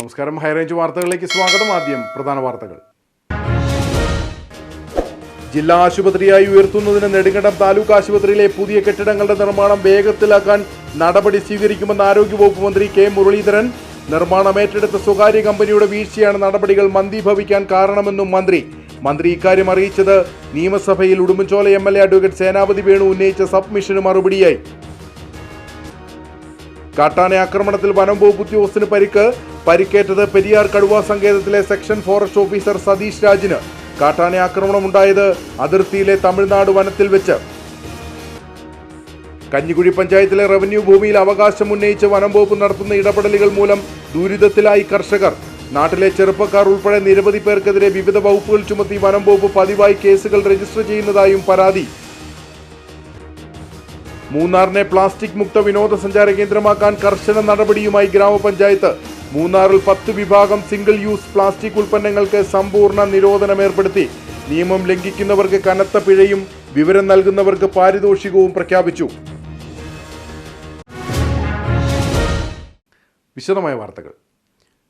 നമസ്കാരം. ഹൈറേഞ്ച് വാർത്തകളിലേക്ക് സ്വാഗതം. ആദ്യം പ്രധാന വാർത്തകൾ. ജില്ലാ ആശുപത്രിയായി ഉയർത്തുന്നതിന് നെടുങ്കണ്ടം താലൂക്ക് ആശുപത്രിയിലെ പുതിയ കെട്ടിടങ്ങളുടെ നിർമ്മാണം വേഗത്തിലാക്കാൻ നടപടി സ്വീകരിക്കുമെന്ന് ആരോഗ്യവകുപ്പ് മന്ത്രി കെ മുരളീധരൻ. നിർമ്മാണം ഏറ്റെടുത്ത സ്വകാര്യ കമ്പനിയുടെ വീഴ്ചയാണ് നടപടികൾ മന്ദീഭവിക്കാൻ കാരണമെന്നും മന്ത്രി ഇക്കാര്യം അറിയിച്ചത് നിയമസഭയിൽ ഉടുമ്പൻചോല MLA അഡ്വക്കേറ്റ് സേനാപതി വേണു ഉന്നയിച്ച സബ്മിഷന് മറുപടിയായി. കാട്ടാന ആക്രമണത്തിൽ വനം വകുപ്പ് ഉദ്യോഗസ്ഥന് പരിക്കേറ്റത് പെരിയാർ കടുവാ സങ്കേതത്തിലെ സെക്ഷൻ ഫോറസ്റ്റ് ഓഫീസർ സതീഷ് രാജിന്. കാട്ടാന ആക്രമണമുണ്ടായത് അതിർത്തിയിലെ തമിഴ്നാട് വനത്തിൽ വെച്ച്. കഞ്ഞിക്കുഴി പഞ്ചായത്തിലെ റവന്യൂ ഭൂമിയിൽ അവകാശം ഉന്നയിച്ച് വനം വകുപ്പ് നടത്തുന്ന ഇടപെടലുകൾ മൂലം ദുരിതത്തിലായി കർഷകർ. നാട്ടിലെ ചെറുപ്പക്കാർ ഉൾപ്പെടെ നിരവധി പേർക്കെതിരെ വിവിധ വകുപ്പുകൾ ചുമത്തി വനം വകുപ്പ് പതിവായി കേസുകൾ രജിസ്റ്റർ ചെയ്യുന്നതായും പരാതി. മൂന്നാറിനെ പ്ലാസ്റ്റിക് മുക്ത വിനോദസഞ്ചാര കേന്ദ്രമാക്കാൻ കർശന നടപടിയുമായി ഗ്രാമപഞ്ചായത്ത്. മൂന്നാറിൽ 10 വിഭാഗം സിംഗിൾ യൂസ് പ്ലാസ്റ്റിക് ഉൽപ്പന്നങ്ങൾക്ക് സമ്പൂർണ്ണ നിരോധനം ഏർപ്പെടുത്തി. നിയമം ലംഘിക്കുന്നവർക്ക് കനത്ത പിഴയും വിവരം നൽകുന്നവർക്ക് പാരിതോഷികവും പ്രഖ്യാപിച്ചു. വിശദമായ വാർത്തകൾ.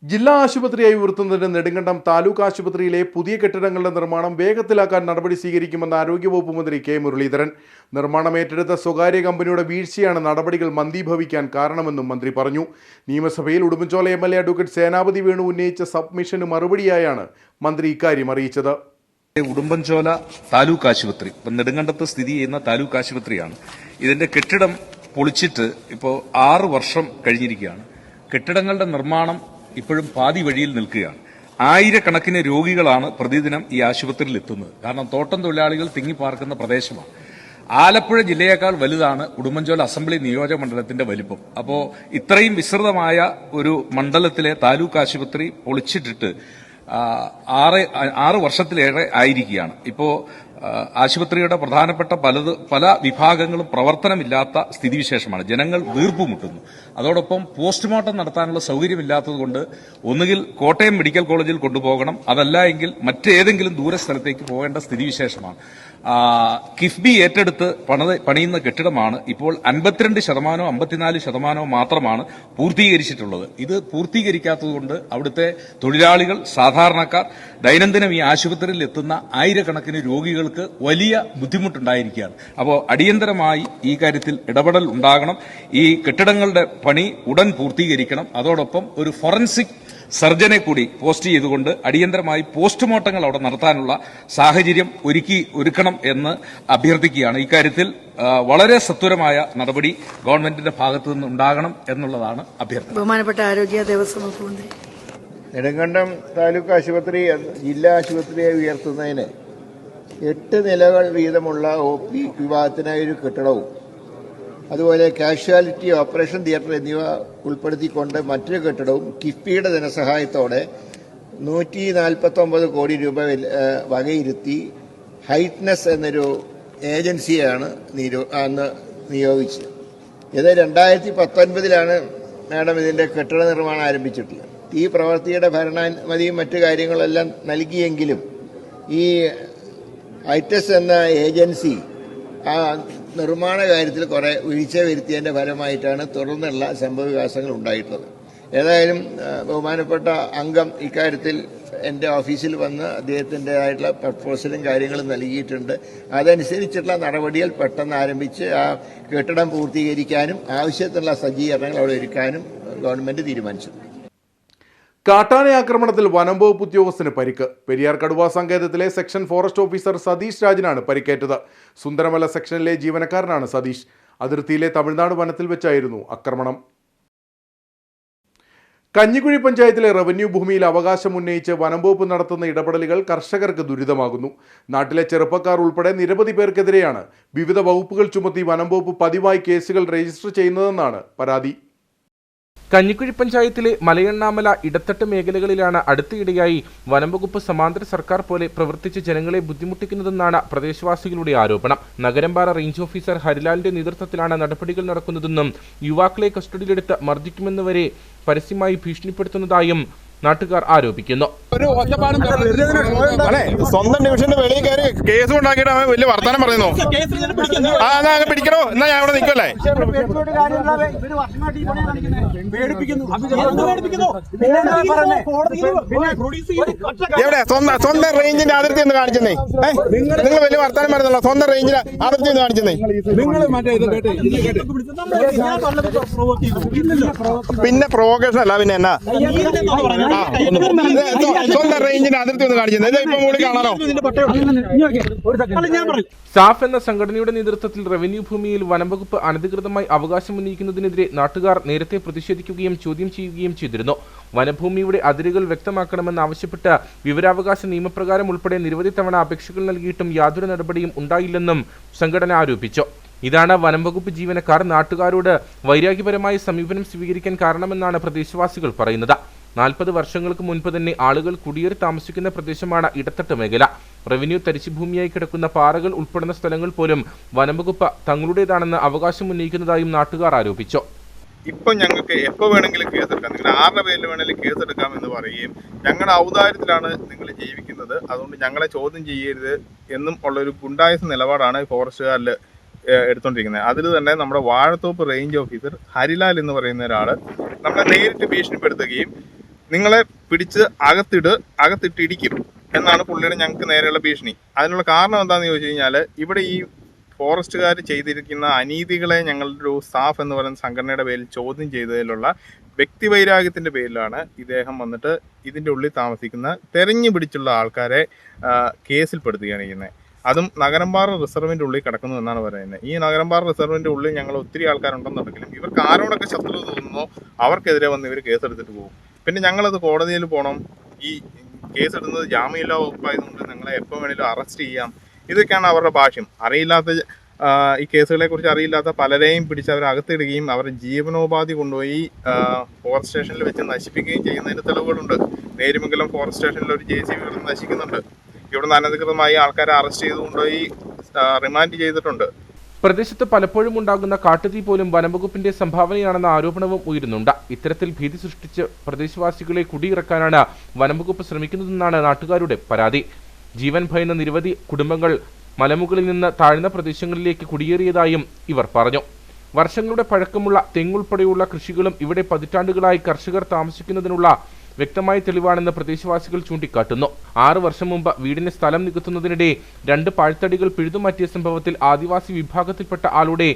ജില്ലാ ആശുപത്രിയായി ഉയർത്തുന്നതിന് നെടുങ്കണ്ടം താലൂക്ക് ആശുപത്രിയിലെ പുതിയ കെട്ടിടങ്ങളുടെ നിർമ്മാണം വേഗത്തിലാക്കാൻ നടപടി സ്വീകരിക്കുമെന്ന് ആരോഗ്യവകുപ്പ് മന്ത്രി കെ മുരളീധരൻ. നിർമ്മാണം ഏറ്റെടുത്ത സ്വകാര്യ കമ്പനിയുടെ വീഴ്ചയാണ് നടപടികൾ മന്ദീഭവിക്കാൻ കാരണമെന്നും മന്ത്രി പറഞ്ഞു. നിയമസഭയിൽ ഉടുമ്പൻചോല MLA അഡ്വക്കേറ്റ് സേനാപതി വേണു ഉന്നയിച്ച സബ്മിഷന് മറുപടിയായാണ് മന്ത്രി ഇക്കാര്യം അറിയിച്ചത്. ഉടുമ്പൻചോല താലൂക്ക് ആശുപത്രി നെടുങ്കണ്ടത്ത് സ്ഥിതി ചെയ്യുന്ന താലൂക്ക് ആശുപത്രിയാണ്. ഇതിന്റെ കെട്ടിടം പൊളിച്ചിട്ട് ഇപ്പോൾ 6 വർഷം കഴിഞ്ഞിരിക്കുകയാണ്. കെട്ടിടങ്ങളുടെ നിർമ്മാണം ഇപ്പോഴും പാതി വഴിയിൽ നിൽക്കുകയാണ്. ആയിരക്കണക്കിന് രോഗികളാണ് പ്രതിദിനം ഈ ആശുപത്രിയിൽ എത്തുന്നത്. കാരണം തോട്ടം തൊഴിലാളികൾ തിങ്ങിപ്പാർക്കുന്ന പ്രദേശമാണ്. ആലപ്പുഴ ജില്ലയേക്കാൾ വലുതാണ് ഉടുമ്പൻചോല അസംബ്ലി നിയോജക മണ്ഡലത്തിന്റെ വലിപ്പം. അപ്പോൾ ഇത്രയും വിസ്തൃതമായ ഒരു മണ്ഡലത്തിലെ താലൂക്ക് ആശുപത്രി പൊളിച്ചിട്ടിട്ട് 6 വർഷത്തിലേറെ ആയിരിക്കുകയാണ്. ഇപ്പോ ആശുപത്രിയുടെ പ്രധാനപ്പെട്ട പല വിഭാഗങ്ങളും പ്രവർത്തനമില്ലാത്ത സ്ഥിതിവിശേഷമാണ്. ജനങ്ങൾ വീർപ്പുമുട്ടുന്നു. അതോടൊപ്പം പോസ്റ്റ്മോർട്ടം നടത്താനുള്ള സൗകര്യമില്ലാത്തതുകൊണ്ട് ഒന്നുകിൽ കോട്ടയം മെഡിക്കൽ കോളേജിൽ കൊണ്ടുപോകണം, അതല്ല എങ്കിൽ മറ്റേതെങ്കിലും ദൂരസ്ഥലത്തേക്ക് പോകേണ്ട സ്ഥിതിവിശേഷമാണ്. കിഫ്ബി ഏറ്റെടുത്ത് പണിയുന്ന കെട്ടിടമാണ് ഇപ്പോൾ 52%, 54% മാത്രമാണ് പൂർത്തീകരിച്ചിട്ടുള്ളത്. ഇത് പൂർത്തീകരിക്കാത്തതുകൊണ്ട് അവിടുത്തെ തൊഴിലാളികൾ, സാധാരണക്കാർ ദൈനംദിനം ഈ ആശുപത്രിയിൽ എത്തുന്ന ആയിരക്കണക്കിന് രോഗികൾക്ക് വലിയ ബുദ്ധിമുട്ടുണ്ടായിരിക്കുകയാണ്. അപ്പോൾ അടിയന്തരമായി ഈ കാര്യത്തിൽ ഇടപെടൽ ഉണ്ടാകണം. ഈ കെട്ടിടങ്ങളുടെ പണി ഉടൻ പൂർത്തീകരിക്കണം. അതോടൊപ്പം ഒരു ഫോറൻസിക് സർജനെ കൂടി പോസ്റ്റ് ചെയ്തുകൊണ്ട് അടിയന്തരമായി പോസ്റ്റ്മോർട്ടങ്ങൾ അവിടെ നടത്താനുള്ള സാഹചര്യം ഒരുക്കണം എന്ന് അഭ്യർത്ഥിക്കുകയാണ്. ഇക്കാര്യത്തിൽ വളരെ സത്വരമായ നടപടി ഗവൺമെന്റിന്റെ ഭാഗത്തു നിന്ന് ഉണ്ടാകണം എന്നുള്ളതാണ് അഭ്യർത്ഥന. ബഹുമാനപ്പെട്ട ആരോഗ്യ ദേവസ്വം വകുപ്പ് മന്ത്രി. നെടുങ്കണ്ടം താലൂക്ക് ആശുപത്രി ജില്ലാ ആശുപത്രിയായി ഉയർത്തുന്നതിന് 8 നിലകൾ വീതമുള്ള OP വിഭാഗത്തിനായി ഒരു കെട്ടിടവും അതുപോലെ കാഷ്വാലിറ്റി, ഓപ്പറേഷൻ തിയേറ്റർ എന്നിവ ഉൾപ്പെടുത്തിക്കൊണ്ട് മറ്റൊരു കെട്ടിടവും കിഫ്ബിയുടെ ധനസഹായത്തോടെ 149 കോടി രൂപ വകയിരുത്തി ഹൈറ്റ്നസ് എന്നൊരു ഏജൻസിയാണ് അന്ന് നിയോഗിച്ചത്. ഇത് 2019 മാഡം ഇതിന്റെ കെട്ടിട നിർമ്മാണം ആരംഭിച്ചിട്ടുള്ളത്. ഈ പ്രവൃത്തിയുടെ ഭരണാനുമതിയും മറ്റു കാര്യങ്ങളെല്ലാം നൽകിയെങ്കിലും ഈ ഹൈറ്റ്നസ് എന്ന ഏജൻസി ആ നിർമ്മാണ കാര്യത്തിൽ കുറെ വീഴ്ച വരുത്തിയതിന്റെ ഫലമായിട്ടാണ് തുടർന്നുള്ള സംഭവവികാസങ്ങൾ ഉണ്ടായിട്ടുള്ളത്. ഏതായാലും ബഹുമാനപ്പെട്ട അംഗം ഇക്കാര്യത്തിൽ എൻ്റെ ഓഫീസിൽ വന്ന് അദ്ദേഹത്തിൻ്റെതായിട്ടുള്ള പ്രപ്പോസലും കാര്യങ്ങളും നൽകിയിട്ടുണ്ട്. അതനുസരിച്ചുള്ള നടപടികൾ പെട്ടെന്ന് ആരംഭിച്ച് ആ കെട്ടിടം പൂർത്തീകരിക്കാനും ആവശ്യത്തിനുള്ള സജ്ജീകരണങ്ങൾ അവിടെ ഒരുക്കാനും ഗവൺമെന്റ് തീരുമാനിച്ചു. കാട്ടാന ആക്രമണത്തിൽ വനം വകുപ്പ് ഉദ്യോഗസ്ഥന് പരിക്ക്. പെരിയാർ കടുവാ സങ്കേതത്തിലെ സെക്ഷൻ ഫോറസ്റ്റ് ഓഫീസർ സതീഷ് രാജിനാണ് പരിക്കേറ്റത്. സുന്ദരമല സെക്ഷനിലെ ജീവനക്കാരനാണ് സതീഷ്. അതിർത്തിയിലെ തമിഴ്നാട് വനത്തിൽ വെച്ചായിരുന്നു ആക്രമണം. കഞ്ഞിക്കുഴി പഞ്ചായത്തിലെ റവന്യൂ ഭൂമിയിൽ അവകാശം ഉന്നയിച്ച് വനം വകുപ്പ് നടത്തുന്ന ഇടപെടലുകൾ കർഷകർക്ക് ദുരിതമാകുന്നു. നാട്ടിലെ ചെറുപ്പക്കാർ ഉൾപ്പെടെ നിരവധി പേർക്കെതിരെയാണ് വിവിധ വകുപ്പുകൾ ചുമത്തി വനം വകുപ്പ് പതിവായി കേസുകൾ രജിസ്റ്റർ ചെയ്യുന്നതെന്നാണ് പരാതി. കഞ്ഞിക്കുഴി പഞ്ചായത്തിലെ മലയണ്ണാമല, ഇടത്തട്ട് മേഖലകളിലാണ് അടുത്തിടെയായി വനംവകുപ്പ് സമാന്തര സർക്കാർ പോലെ പ്രവർത്തിച്ച് ജനങ്ങളെ ബുദ്ധിമുട്ടിക്കുന്നതെന്നാണ് പ്രദേശവാസികളുടെ ആരോപണം. നഗരംപാറ റേഞ്ച് ഓഫീസർ ഹരിലാലിന്റെ നേതൃത്വത്തിലാണ് നടപടികൾ നടക്കുന്നതെന്നും യുവാക്കളെ കസ്റ്റഡിയിലെടുത്ത് മർദ്ദിക്കുമെന്ന് വരെ പരസ്യമായി ഭീഷണിപ്പെടുത്തുന്നതായും നാട്ടുകാർ ആരോപിക്കുന്നു. ഒരു ഒറ്റപ്പാടും അല്ലെ സ്വന്തം ഡിവിഷന്റെ വെളിയിൽ കയറി കേസ് ഉണ്ടാക്കിയിട്ട് അവൻ വലിയ വർത്താനം പറയുന്നു. എന്നാ അങ്ങ് പിടിക്കണോ? എന്നാ ഞാൻ ഇവിടെ നിൽക്കല്ലേ? എവിടെ സ്വന്തം റേഞ്ചിന്റെ അതിർത്തി ഒന്ന് കാണിച്ചെന്നേ. നിങ്ങൾ വലിയ വർത്താനം പറയുന്നല്ലോ. സ്വന്തം റേഞ്ചിന്റെ അതിർത്തി ഒന്ന് കാണിച്ചെന്നേ. പിന്നെ പ്രൊവോക്കേഷൻ അല്ല, പിന്നെ എന്നാ സ്വന്തം റേഞ്ചിന്റെ അതിർത്തി ഒന്ന് കാണിച്ചെന്നേ. ഇപ്പൊ കൂടി കാണാനോ? സാഫ് എന്ന സംഘടനയുടെ നേതൃത്വത്തിൽ റവന്യൂ ഭൂമിയിൽ വനംവകുപ്പ് അനധികൃതമായി അവകാശം ഉന്നയിക്കുന്നതിനെതിരെ നാട്ടുകാർ നേരത്തെ പ്രതിഷേധിക്കുകയും ചോദ്യം ചെയ്യുകയും ചെയ്തിരുന്നു. വനഭൂമിയുടെ അതിരുകൾ വ്യക്തമാക്കണമെന്നാവശ്യപ്പെട്ട് വിവരാവകാശ നിയമപ്രകാരം ഉൾപ്പെടെ നിരവധി തവണ അപേക്ഷകൾ നൽകിയിട്ടും യാതൊരു നടപടിയും ഉണ്ടായില്ലെന്നും സംഘടന ആരോപിച്ചു. ഇതാണ് വനംവകുപ്പ് ജീവനക്കാർ നാട്ടുകാരോട് വൈരാഗ്യപരമായ സമീപനം സ്വീകരിക്കാൻ കാരണമെന്നാണ് പ്രദേശവാസികൾ പറയുന്നത്. 40 വർഷങ്ങൾക്ക് മുൻപ് തന്നെ ആളുകൾ കുടിയേറി താമസിക്കുന്ന പ്രദേശമാണ് ഇടത്തട്ട് മേഖല. റവന്യൂ തരിശുഭൂമിയായി കിടക്കുന്ന പാറകൾ ഉൾപ്പെടുന്ന സ്ഥലങ്ങൾ പോലും വനംവകുപ്പ് തങ്ങളുടേതാണെന്ന് അവകാശം ഉന്നയിക്കുന്നതായും നാട്ടുകാർ ആരോപിച്ചു. ഇപ്പൊ ഞങ്ങൾക്ക് എപ്പോ വേണമെങ്കിലും കേസെടുക്കാം, നിങ്ങൾ ആരുടെ പേരിൽ വേണമെങ്കിലും കേസെടുക്കാം എന്ന് പറയുകയും ഞങ്ങളുടെ ഔദാര്യത്തിലാണ് നിങ്ങൾ ജീവിക്കുന്നത്, അതുകൊണ്ട് ഞങ്ങളെ ചോദ്യം ചെയ്യരുത് എന്നും ഉള്ളൊരു ഗുണ്ടായുസ നിലപാടാണ് ഫോറസ്റ്റുകാരിൽ എടുത്തോണ്ടിരിക്കുന്നത്. അതിൽ തന്നെ നമ്മുടെ വാഴത്തോപ്പ് റേഞ്ച് ഓഫീസർ ഹരിലാൽ എന്ന് പറയുന്ന ഒരാൾ നമ്മളെ നേരിട്ട് ഭീഷണിപ്പെടുത്തുകയും നിങ്ങളെ പിടിച്ച് അകത്തിട്ടിടിക്കും എന്നാണ് പുള്ളിയുടെ ഞങ്ങൾക്ക് നേരെയുള്ള ഭീഷണി. അതിനുള്ള കാരണം എന്താണെന്ന് ചോദിച്ചു കഴിഞ്ഞാൽ, ഇവിടെ ഈ ഫോറസ്റ്റുകാർ ചെയ്തിരിക്കുന്ന അനീതികളെ ഞങ്ങളുടെ ഒരു സാഫ് എന്ന് പറയുന്ന സംഘടനയുടെ പേരിൽ ചോദ്യം ചെയ്തതിലുള്ള വ്യക്തിവൈരാഗ്യത്തിൻ്റെ പേരിലാണ് ഇദ്ദേഹം വന്നിട്ട് ഇതിൻ്റെ ഉള്ളിൽ താമസിക്കുന്ന തെരഞ്ഞു പിടിച്ചുള്ള ആൾക്കാരെ കേസിൽപ്പെടുത്തുകയാണ് ചെയ്യുന്നത്. അതും നഗരംപാറ റിസർവിൻ്റെ ഉള്ളിൽ കിടക്കുന്നു എന്നാണ് പറയുന്നത്. ഈ നഗരംപാറ റിസർവിൻ്റെ ഉള്ളിൽ ഞങ്ങൾ ഒത്തിരി ആൾക്കാരുണ്ടെന്നുണ്ടെങ്കിലും ഇവർക്ക് ആരോടൊക്കെ ശത്രുത തോന്നുന്നോ അവർക്കെതിരെ വന്ന് ഇവർ കേസെടുത്തിട്ട് പോകും. പിന്നെ ഞങ്ങളത് കോടതിയിൽ പോകണം, ഈ കേസെടുക്കുന്നത് ജാമ്യമില്ലാ വകുപ്പായതുകൊണ്ട് ഞങ്ങളെ എപ്പോൾ വേണമെങ്കിലും അറസ്റ്റ് ചെയ്യാം, ഇതൊക്കെയാണ് അവരുടെ ഭാഷ്യം. അറിയില്ലാത്ത ഈ കേസുകളെ കുറിച്ച് അറിയില്ലാത്ത പലരെയും പിടിച്ച് അവർ അകത്തിടുകയും അവരുടെ ജീവനോപാധി കൊണ്ടുപോയി ഫോറസ്റ്റ് സ്റ്റേഷനിൽ വെച്ച് നശിപ്പിക്കുകയും ചെയ്യുന്നതിന് തെളിവുകളുണ്ട്. നേരുമംഗലം ഫോറസ്റ്റ് സ്റ്റേഷനിൽ ഒരു JCB നശിക്കുന്നുണ്ട്. ഇവിടുന്ന് അനധികൃതമായി ആൾക്കാരെ അറസ്റ്റ് ചെയ്തുകൊണ്ടുപോയി റിമാൻഡ് ചെയ്തിട്ടുണ്ട്. പ്രദേശത്ത് പലപ്പോഴും ഉണ്ടാകുന്ന കാട്ടുതീ പോലും വനംവകുപ്പിന്റെ സംഭാവനയാണെന്ന ആരോപണവും ഉയരുന്നുണ്ട്. ഇത്തരത്തിൽ ഭീതി സൃഷ്ടിച്ച് പ്രദേശവാസികളെ കുടിയിറക്കാനാണ് വനംവകുപ്പ് ശ്രമിക്കുന്നതെന്നാണ് നാട്ടുകാരുടെ പരാതി. ജീവൻ ഭയന്ന നിരവധി കുടുംബങ്ങൾ മലമുകളിൽ നിന്ന് താഴ്ന്ന പ്രദേശങ്ങളിലേക്ക് കുടിയേറിയതായും ഇവർ പറഞ്ഞു. വർഷങ്ങളുടെ പഴക്കമുള്ള തെങ്ങുൾപ്പെടെയുള്ള കൃഷികളും ഇവിടെ പതിറ്റാണ്ടുകളായി കർഷകർ താമസിക്കുന്നതിനുള്ള വ്യക്തമായ തെളിവാണെന്ന് പ്രദേശവാസികൾ ചൂണ്ടിക്കാട്ടുന്നു. 6 വർഷം മുമ്പ് വീടിന് സ്ഥലം നികത്തുന്നതിനിടെ 2 പാഴ്ത്തടികൾ പിഴുതുമാറ്റിയ സംഭവത്തിൽ ആദിവാസി വിഭാഗത്തിൽപ്പെട്ട ആളുടെ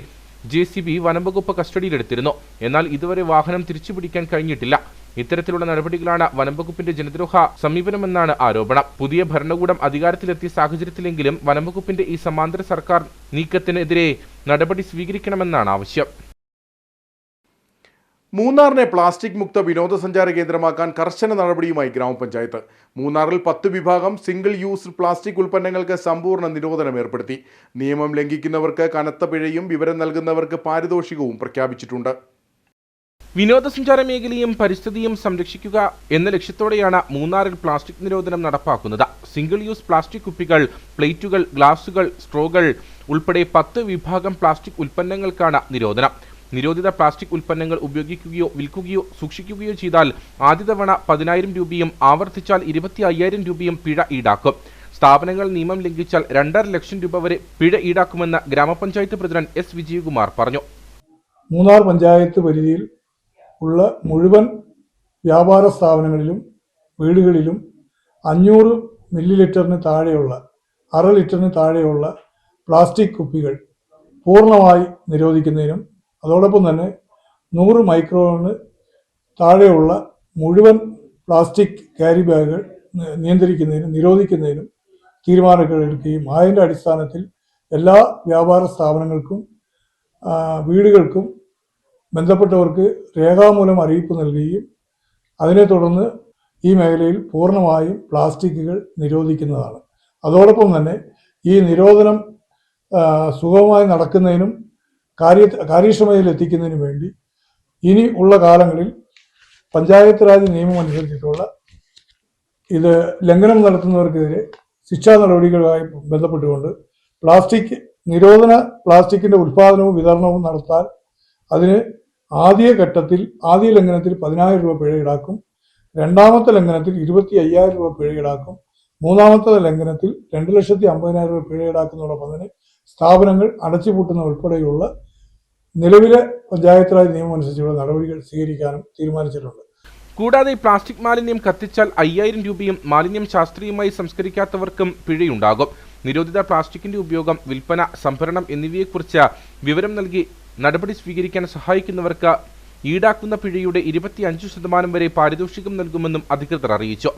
JCB വനംവകുപ്പ് കസ്റ്റഡിയിലെടുത്തിരുന്നു. എന്നാൽ ഇതുവരെ വാഹനം തിരിച്ചുപിടിക്കാൻ കഴിഞ്ഞിട്ടില്ല. ഇത്തരത്തിലുള്ള നടപടികളാണ് വനംവകുപ്പിന്റെ ജനദ്രോഹ സമീപനമെന്നാണ് ആരോപണം. പുതിയ ഭരണകൂടം അധികാരത്തിലെത്തിയ സാഹചര്യത്തിലെങ്കിലും വനംവകുപ്പിന്റെ ഈ സമാന്തര സർക്കാർ നീക്കത്തിനെതിരെ നടപടി സ്വീകരിക്കണമെന്നാണ് ആവശ്യം. മൂന്നാറിനെ പ്ലാസ്റ്റിക് മുക്ത വിനോദസഞ്ചാര കേന്ദ്രമാക്കാൻ കർശന നടപടിയുമായി ഗ്രാമപഞ്ചായത്ത്. മൂന്നാറിൽ 10 വിഭാഗം സിംഗിൾ യൂസ് പ്ലാസ്റ്റിക് ഉൽപ്പന്നങ്ങൾക്ക് സമ്പൂർണ്ണ നിരോധനം ഏർപ്പെടുത്തി. നിയമം ലംഘിക്കുന്നവർക്ക് കനത്ത പിഴയും വിവരം നൽകുന്നവർക്ക് പാരിതോഷികവും പ്രഖ്യാപിച്ചിട്ടുണ്ട്. വിനോദസഞ്ചാര മേഖലയും പരിസ്ഥിതിയും സംരക്ഷിക്കുക എന്ന ലക്ഷ്യത്തോടെയാണ് മൂന്നാറിൽ പ്ലാസ്റ്റിക് നിരോധനം നടപ്പാക്കുന്നത്. സിംഗിൾ യൂസ് പ്ലാസ്റ്റിക് കുപ്പികൾ, പ്ലേറ്റുകൾ, ഗ്ലാസുകൾ, സ്ട്രോകൾ ഉൾപ്പെടെ 10 വിഭാഗം പ്ലാസ്റ്റിക് ഉൽപ്പന്നങ്ങൾക്കാണ് നിരോധനം. നിരോധിത പ്ലാസ്റ്റിക് ഉൽപ്പന്നങ്ങൾ ഉപയോഗിക്കുകയോ വിൽക്കുകയോ സൂക്ഷിക്കുകയോ ചെയ്താൽ ആദ്യ തവണ 10,000 രൂപയും ആവർത്തിച്ചാൽ 25,000 രൂപയും പിഴ ഈടാക്കും. സ്ഥാപനങ്ങൾ നിയമം ലംഘിച്ചാൽ 2.5 ലക്ഷം രൂപ വരെ പിഴ ഈടാക്കുമെന്ന് ഗ്രാമപഞ്ചായത്ത് പ്രസിഡന്റ് S. വിജയകുമാർ പറഞ്ഞു. മൂന്നാർ പഞ്ചായത്ത് പരിധിയിൽ ഉള്ള മുഴുവൻ വ്യാപാര സ്ഥാപനങ്ങളിലും വീടുകളിലും 500 മില്ലി ലിറ്ററിന് താഴെയുള്ള 6 ലിറ്ററിന് താഴെയുള്ള പ്ലാസ്റ്റിക് കുപ്പികൾ പൂർണ്ണമായി നിരോധിക്കുന്നതിനും അതോടൊപ്പം തന്നെ 100 മൈക്രോണിന് താഴെയുള്ള മുഴുവൻ പ്ലാസ്റ്റിക് ക്യാരി ബാഗുകൾ നിരോധിക്കുന്നതിനും തീരുമാനങ്ങൾ എടുക്കുകയും അതിൻ്റെ അടിസ്ഥാനത്തിൽ എല്ലാ വ്യാപാര സ്ഥാപനങ്ങൾക്കും വീടുകൾക്കും ബന്ധപ്പെട്ടവർക്ക് രേഖാമൂലം അറിയിപ്പ് നൽകുകയും അതിനെ തുടർന്ന് ഈ മേഖലയിൽ പൂർണ്ണമായും പ്ലാസ്റ്റിക്കുകൾ നിരോധിക്കുന്നതാണ്. അതോടൊപ്പം തന്നെ ഈ നിരോധനം സുഗമമായി നടക്കുന്നതിനും കാര്യക്ഷമതയിൽ എത്തിക്കുന്നതിനും വേണ്ടി ഇനി ഉള്ള കാലങ്ങളിൽ പഞ്ചായത്ത് രാജ് നിയമം അനുസരിച്ചിട്ടുള്ള ഇത് ലംഘനം നടത്തുന്നവർക്കെതിരെ ശിക്ഷാ നടപടികളുമായി ബന്ധപ്പെട്ടുകൊണ്ട് പ്ലാസ്റ്റിക്കിന്റെ ഉൽപാദനവും വിതരണവും നടത്താൻ അതിന് ആദ്യ ലംഘനത്തിൽ 10,000 രൂപ പിഴ ഈടാക്കും. രണ്ടാമത്തെ ലംഘനത്തിൽ 25,000 രൂപ പിഴ ഈടാക്കും. മൂന്നാമത്തെ ലംഘനത്തിൽ 2,50,000 രൂപ പിഴ ഈടാക്കുന്നതോടൊപ്പം തന്നെ സ്ഥാപനങ്ങൾ അടച്ചുപൂട്ടുന്ന ഉൾപ്പെടെയുള്ള നിലവിലെ പഞ്ചായത്ത് രാജ് നിയമം അനുസരിച്ചുള്ള നടപടികൾ സ്വീകരിക്കാനും തീരുമാനിച്ചിട്ടുണ്ട്. കൂടാതെ പ്ലാസ്റ്റിക് മാലിന്യം കത്തിച്ചാൽ 5,000 രൂപയും മാലിന്യം ശാസ്ത്രീയമായി സംസ്കരിക്കാത്തവർക്കും പിഴയുണ്ടാകും. നിരോധിത പ്ലാസ്റ്റിക്കിന്റെ ഉപയോഗം, വിൽപ്പന, സംഭരണം എന്നിവയെക്കുറിച്ച് വിവരം നൽകി നടപടി സ്വീകരിക്കാൻ സഹായിക്കുന്നവർക്ക് ഈടാക്കുന്ന പിഴയുടെ 25% വരെ പാരിതോഷികം നൽകുമെന്നും അധികൃതർ അറിയിച്ചു.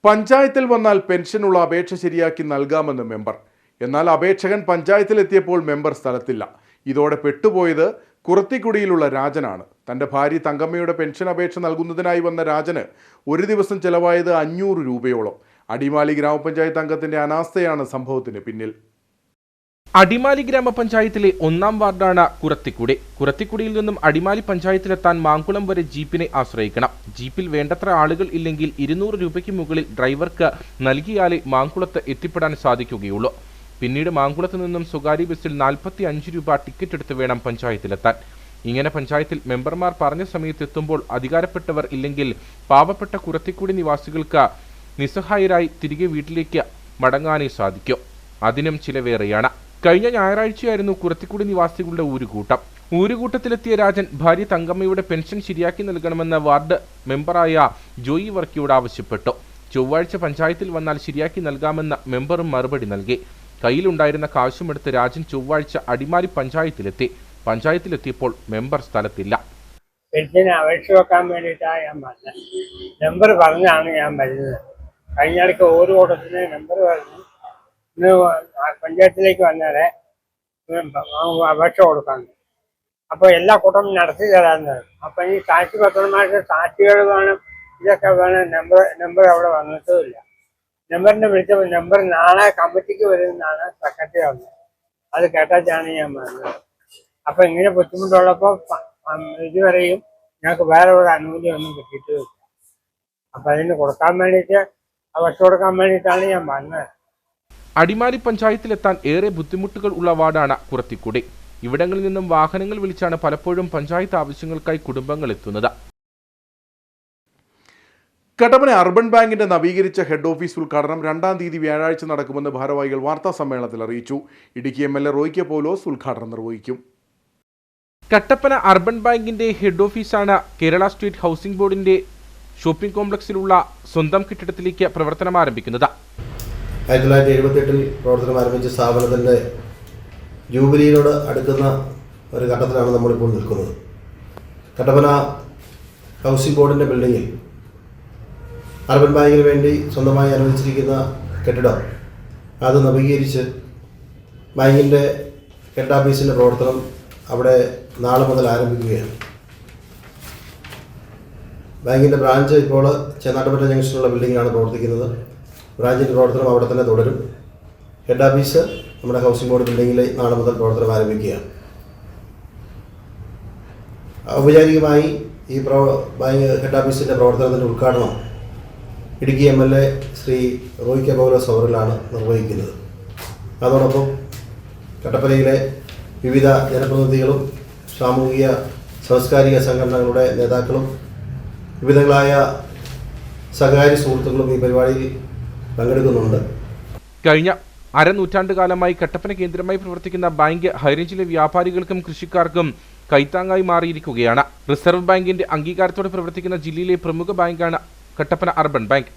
പഞ്ചായത്തിൽ വന്നാൽ പെൻഷനുള്ള അപേക്ഷ ശരിയാക്കി നൽകാമെന്ന് മെമ്പർ. എന്നാൽ അപേക്ഷകൻ പഞ്ചായത്തിലെത്തിയപ്പോൾ മെമ്പർ സ്ഥലത്തില്ല. ഇതോടെ പെട്ടുപോയത് കുറത്തിക്കുടിയിലുള്ള രാജനാണ്. തൻ്റെ ഭാര്യ തങ്കമ്മയുടെ പെൻഷൻ അപേക്ഷ നൽകുന്നതിനായി വന്ന രാജന് ഒരു ദിവസം ചെലവായത് 500 രൂപയോളം. അടിമാലി ഗ്രാമപഞ്ചായത്ത് അംഗത്തിന്റെ അനാസ്ഥയാണ് സംഭവത്തിന് പിന്നിൽ. അടിമാലി ഗ്രാമപഞ്ചായത്തിലെ 1-ാം വാർഡാണ് കുറത്തിക്കുടി. കുറത്തിക്കുടിയിൽ നിന്നും അടിമാലി പഞ്ചായത്തിലെത്താൻ മാങ്കുളം വരെ ജീപ്പിനെ ആശ്രയിക്കണം. ജീപ്പിൽ വേണ്ടത്ര ആളുകൾ ഇല്ലെങ്കിൽ 200 രൂപയ്ക്ക് മുകളിൽ ഡ്രൈവർക്ക് നൽകിയാലേ മാങ്കുളത്ത് എത്തിപ്പെടാൻ സാധിക്കുകയുള്ളൂ. പിന്നീട് മാങ്കുളത്ത് നിന്നും സ്വകാര്യ ബസ്സിൽ 45 രൂപ ടിക്കറ്റ് എടുത്ത് വേണം പഞ്ചായത്തിലെത്താൻ. ഇങ്ങനെ പഞ്ചായത്തിൽ മെമ്പർമാർ പറഞ്ഞ സമയത്ത് എത്തുമ്പോൾ അധികാരപ്പെട്ടവർ ഇല്ലെങ്കിൽ പാവപ്പെട്ട കുറത്തിക്കുടി നിവാസികൾക്ക് നിസ്സഹായരായി തിരികെ വീട്ടിലേക്ക് മടങ്ങാനേ സാധിക്കൂ. അതിനും ചിലവേറെയാണ്. കഴിഞ്ഞ ഞായറാഴ്ചയായിരുന്നു കുറത്തിക്കുടി നിവാസികളുടെ ഊരുകൂട്ടം. ഊരുകൂട്ടത്തിലെത്തിയ രാജൻ ഭാര്യ തങ്കമ്മയുടെ പെൻഷൻ ശരിയാക്കി നൽകണമെന്ന് വാർഡ് മെമ്പറായ ജോയി വർക്കിയോട് ആവശ്യപ്പെട്ടു. ചൊവ്വാഴ്ച പഞ്ചായത്തിൽ വന്നാൽ ശരിയാക്കി നൽകാമെന്ന് മെമ്പറും മറുപടി നൽകി. കയ്യിലുണ്ടായിരുന്ന കാശുമെടുത്ത് രാജൻ ചൊവ്വാഴ്ച അടിമാലി പഞ്ചായത്തിലെത്തി. പഞ്ചായത്തിലെത്തിയപ്പോൾ മെമ്പർ സ്ഥലത്തില്ല. പെൻഷന് അപേക്ഷ വെക്കാൻ വേണ്ടിയിട്ടാണ് ഞാൻ വന്നത്. മെമ്പർ പറഞ്ഞാണ് ഞാൻ വരുന്നത്. കഴിഞ്ഞ ഇടയ്ക്ക് ഓരോ കൂട്ടത്തിന് മെമ്പർ പറഞ്ഞു ഇന്ന് പഞ്ചായത്തിലേക്ക് വന്നേരെ അപേക്ഷ കൊടുക്കാണ്ട്. അപ്പോൾ എല്ലാ കൂട്ടം നടത്തി തരാമെന്ന് പറഞ്ഞു. അപ്പം ഈ സാക്ഷി പത്രന്മാർക്ക് സാക്ഷികൾ വേണം, ഇതൊക്കെ വേണം. നമ്പർ അവിടെ വന്നിട്ടുമില്ല. നമ്പറിനെ വിളിച്ചപ്പോൾ നമ്പർ നാളെ കമ്മിറ്റിക്ക് വരുമെന്നാണ് സെക്രട്ടറി വന്നത്. അത് കേട്ടാച്ചാണ് ഞാൻ വന്നത്. അപ്പം ഇങ്ങനെ ബുദ്ധിമുട്ടുള്ളപ്പോൾ ഇതുവരെയും ഞങ്ങൾക്ക് വേറെ ഒരു ആനുകൂല്യമൊന്നും കിട്ടിയിട്ടില്ല. അപ്പം അതിന് കൊടുക്കാൻ വേണ്ടിയിട്ട് അപേക്ഷ കൊടുക്കാൻ വേണ്ടിയിട്ടാണ് ഞാൻ വന്നത്. അടിമാലി പഞ്ചായത്തിലെത്താൻ ഏറെ ബുദ്ധിമുട്ടുകൾ ഉള്ള വാർഡാണ് കുറത്തിക്കുടി. ഇവിടങ്ങളിൽ നിന്നും വാഹനങ്ങൾ വിളിച്ചാണ് പലപ്പോഴും പഞ്ചായത്ത് ആവശ്യങ്ങൾക്കായി കുടുംബങ്ങൾ എത്തുന്നത്. കട്ടപ്പന അർബൻ ബാങ്കിന്റെ നവീകരിച്ച ഹെഡ് ഓഫീസ് ഉദ്ഘാടനം 2-ാം തീയതി വ്യാഴാഴ്ച നടക്കുമെന്ന് ഭാരവാഹികൾ വാർത്താ സമ്മേളനത്തിൽ അറിയിച്ചു. ഇടുക്കി MLA റോയ് കെ പൗലോസ് ഉദ്ഘാടനം നിർവഹിക്കും. കട്ടപ്പന അർബൻ ബാങ്കിന്റെ ഹെഡ് ഓഫീസാണ് കേരള സ്റ്റേറ്റ് ഹൗസിംഗ് ബോർഡിന്റെ ഷോപ്പിംഗ് കോംപ്ലക്സിലുള്ള സ്വന്തം കെട്ടിടത്തിലേക്ക് പ്രവർത്തനം ആരംഭിക്കുന്നത്. 1978 പ്രവർത്തനം ആരംഭിച്ച സ്ഥാപനത്തിൻ്റെ ജൂബിലിയോട് അടുക്കുന്ന ഒരു ഘട്ടത്തിലാണ് നമ്മളിപ്പോൾ നിൽക്കുന്നത്. കട്ടപ്പന ഹൗസിംഗ് ബോർഡിൻ്റെ ബിൽഡിങ്ങിൽ അർബൻ ബാങ്കിന് വേണ്ടി സ്വന്തമായി അനുവദിച്ചിരിക്കുന്ന കെട്ടിടം അത് നവീകരിച്ച് ബാങ്കിൻ്റെ ഹെഡ് ഓഫീസിൻ്റെ പ്രവർത്തനം അവിടെ നാളെ മുതൽ ആരംഭിക്കുകയാണ്. ബാങ്കിൻ്റെ ബ്രാഞ്ച് ഇപ്പോൾ ചെന്നാട്ടുപറ്റ ജംഗ്ഷനിലുള്ള ബിൽഡിങ്ങിലാണ് പ്രവർത്തിക്കുന്നത്. ബ്രാഞ്ചിൻ്റെ പ്രവർത്തനം അവിടെ തന്നെ തുടരും. ഹെഡ് ഓഫീസ് നമ്മുടെ ഹൗസിംഗ് ബോർഡ് ബിൽഡിങ്ങിൽ നാളെ മുതൽ പ്രവർത്തനം ആരംഭിക്കുകയാണ്. ഔപചാരികമായി ഈ ബാങ്ക് ഹെഡ് ഓഫീസിൻ്റെ പ്രവർത്തനത്തിൻ്റെ ഉദ്ഘാടനം ഇടുക്കി MLA ശ്രീ റോയ് കെ പൗലോസ് അവറിലാണ് നിർവഹിക്കുന്നത്. അതോടൊപ്പം കട്ടപ്പനയിലെ വിവിധ ജനപ്രതിനിധികളും സാമൂഹിക സാംസ്കാരിക സംഘടനകളുടെ നേതാക്കളും വിവിധങ്ങളായ സ്വകാര്യ സുഹൃത്തുക്കളും ഈ പരിപാടിയിൽ പങ്കെടുക്കുന്നുണ്ട്. കഴിഞ്ഞ അരനൂറ്റാണ്ടുകാലമായി കട്ടപ്പന കേന്ദ്രമായി പ്രവർത്തിക്കുന്ന ബാങ്ക് ഹൈറേഞ്ചിലെ വ്യാപാരികൾക്കും കൃഷിക്കാർക്കും കൈത്താങ്ങായി മാറിയിരിക്കുകയാണ്. റിസർവ് ബാങ്കിന്റെ അംഗീകാരത്തോടെ പ്രവർത്തിക്കുന്ന ജില്ലയിലെ പ്രമുഖ ബാങ്കാണ് Kattappana urban bank.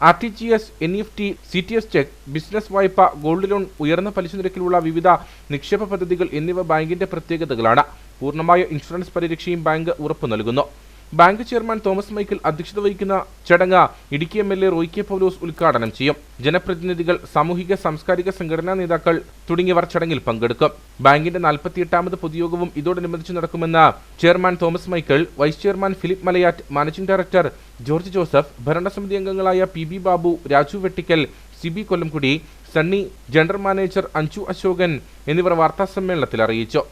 RTGS, NEFT, CTS check, business വായ്പ, ഗോൾഡ് ലോൺ, ഉയർന്ന പലിശ നിരക്കിലുള്ള വിവിധ നിക്ഷേപ പദ്ധതികൾ എന്നിവ ബാങ്കിന്റെ പ്രത്യേകതകളാണ്. പൂർണ്ണമായ ഇൻഷുറൻസ് പരിരക്ഷയും ബാങ്ക് ഉറപ്പു നൽകുന്നു. ബാങ്ക് ചെയർമാൻ തോമസ് മൈക്കിൾ അധ്യക്ഷത വഹിക്കുന്ന ചടങ്ങ് ഇടുക്കി MLA റോയ് കെ പൗലോസ് ഉദ്ഘാടനം ചെയ്യും. ജനപ്രതിനിധികൾ, സാമൂഹിക സാംസ്കാരിക സംഘടനാ നേതാക്കൾ തുടങ്ങിയവർ ചടങ്ങിൽ പങ്കെടുക്കും. ബാങ്കിന്റെ 48ാമത് പൊതുയോഗവും ഇതോടനുബന്ധിച്ച് നടക്കുമെന്ന് chairman Thomas Michael, vice chairman Philip Malayat, managing director George Joseph, ഭരണസമിതി അംഗങ്ങളായ PB Babu, Raju Vettikkal, CB Kollamkudi, Sunny, general manager Anju Ashokan എന്നിവർ വാർത്താസമ്മേളനത്തിൽ അറിയിച്ചു.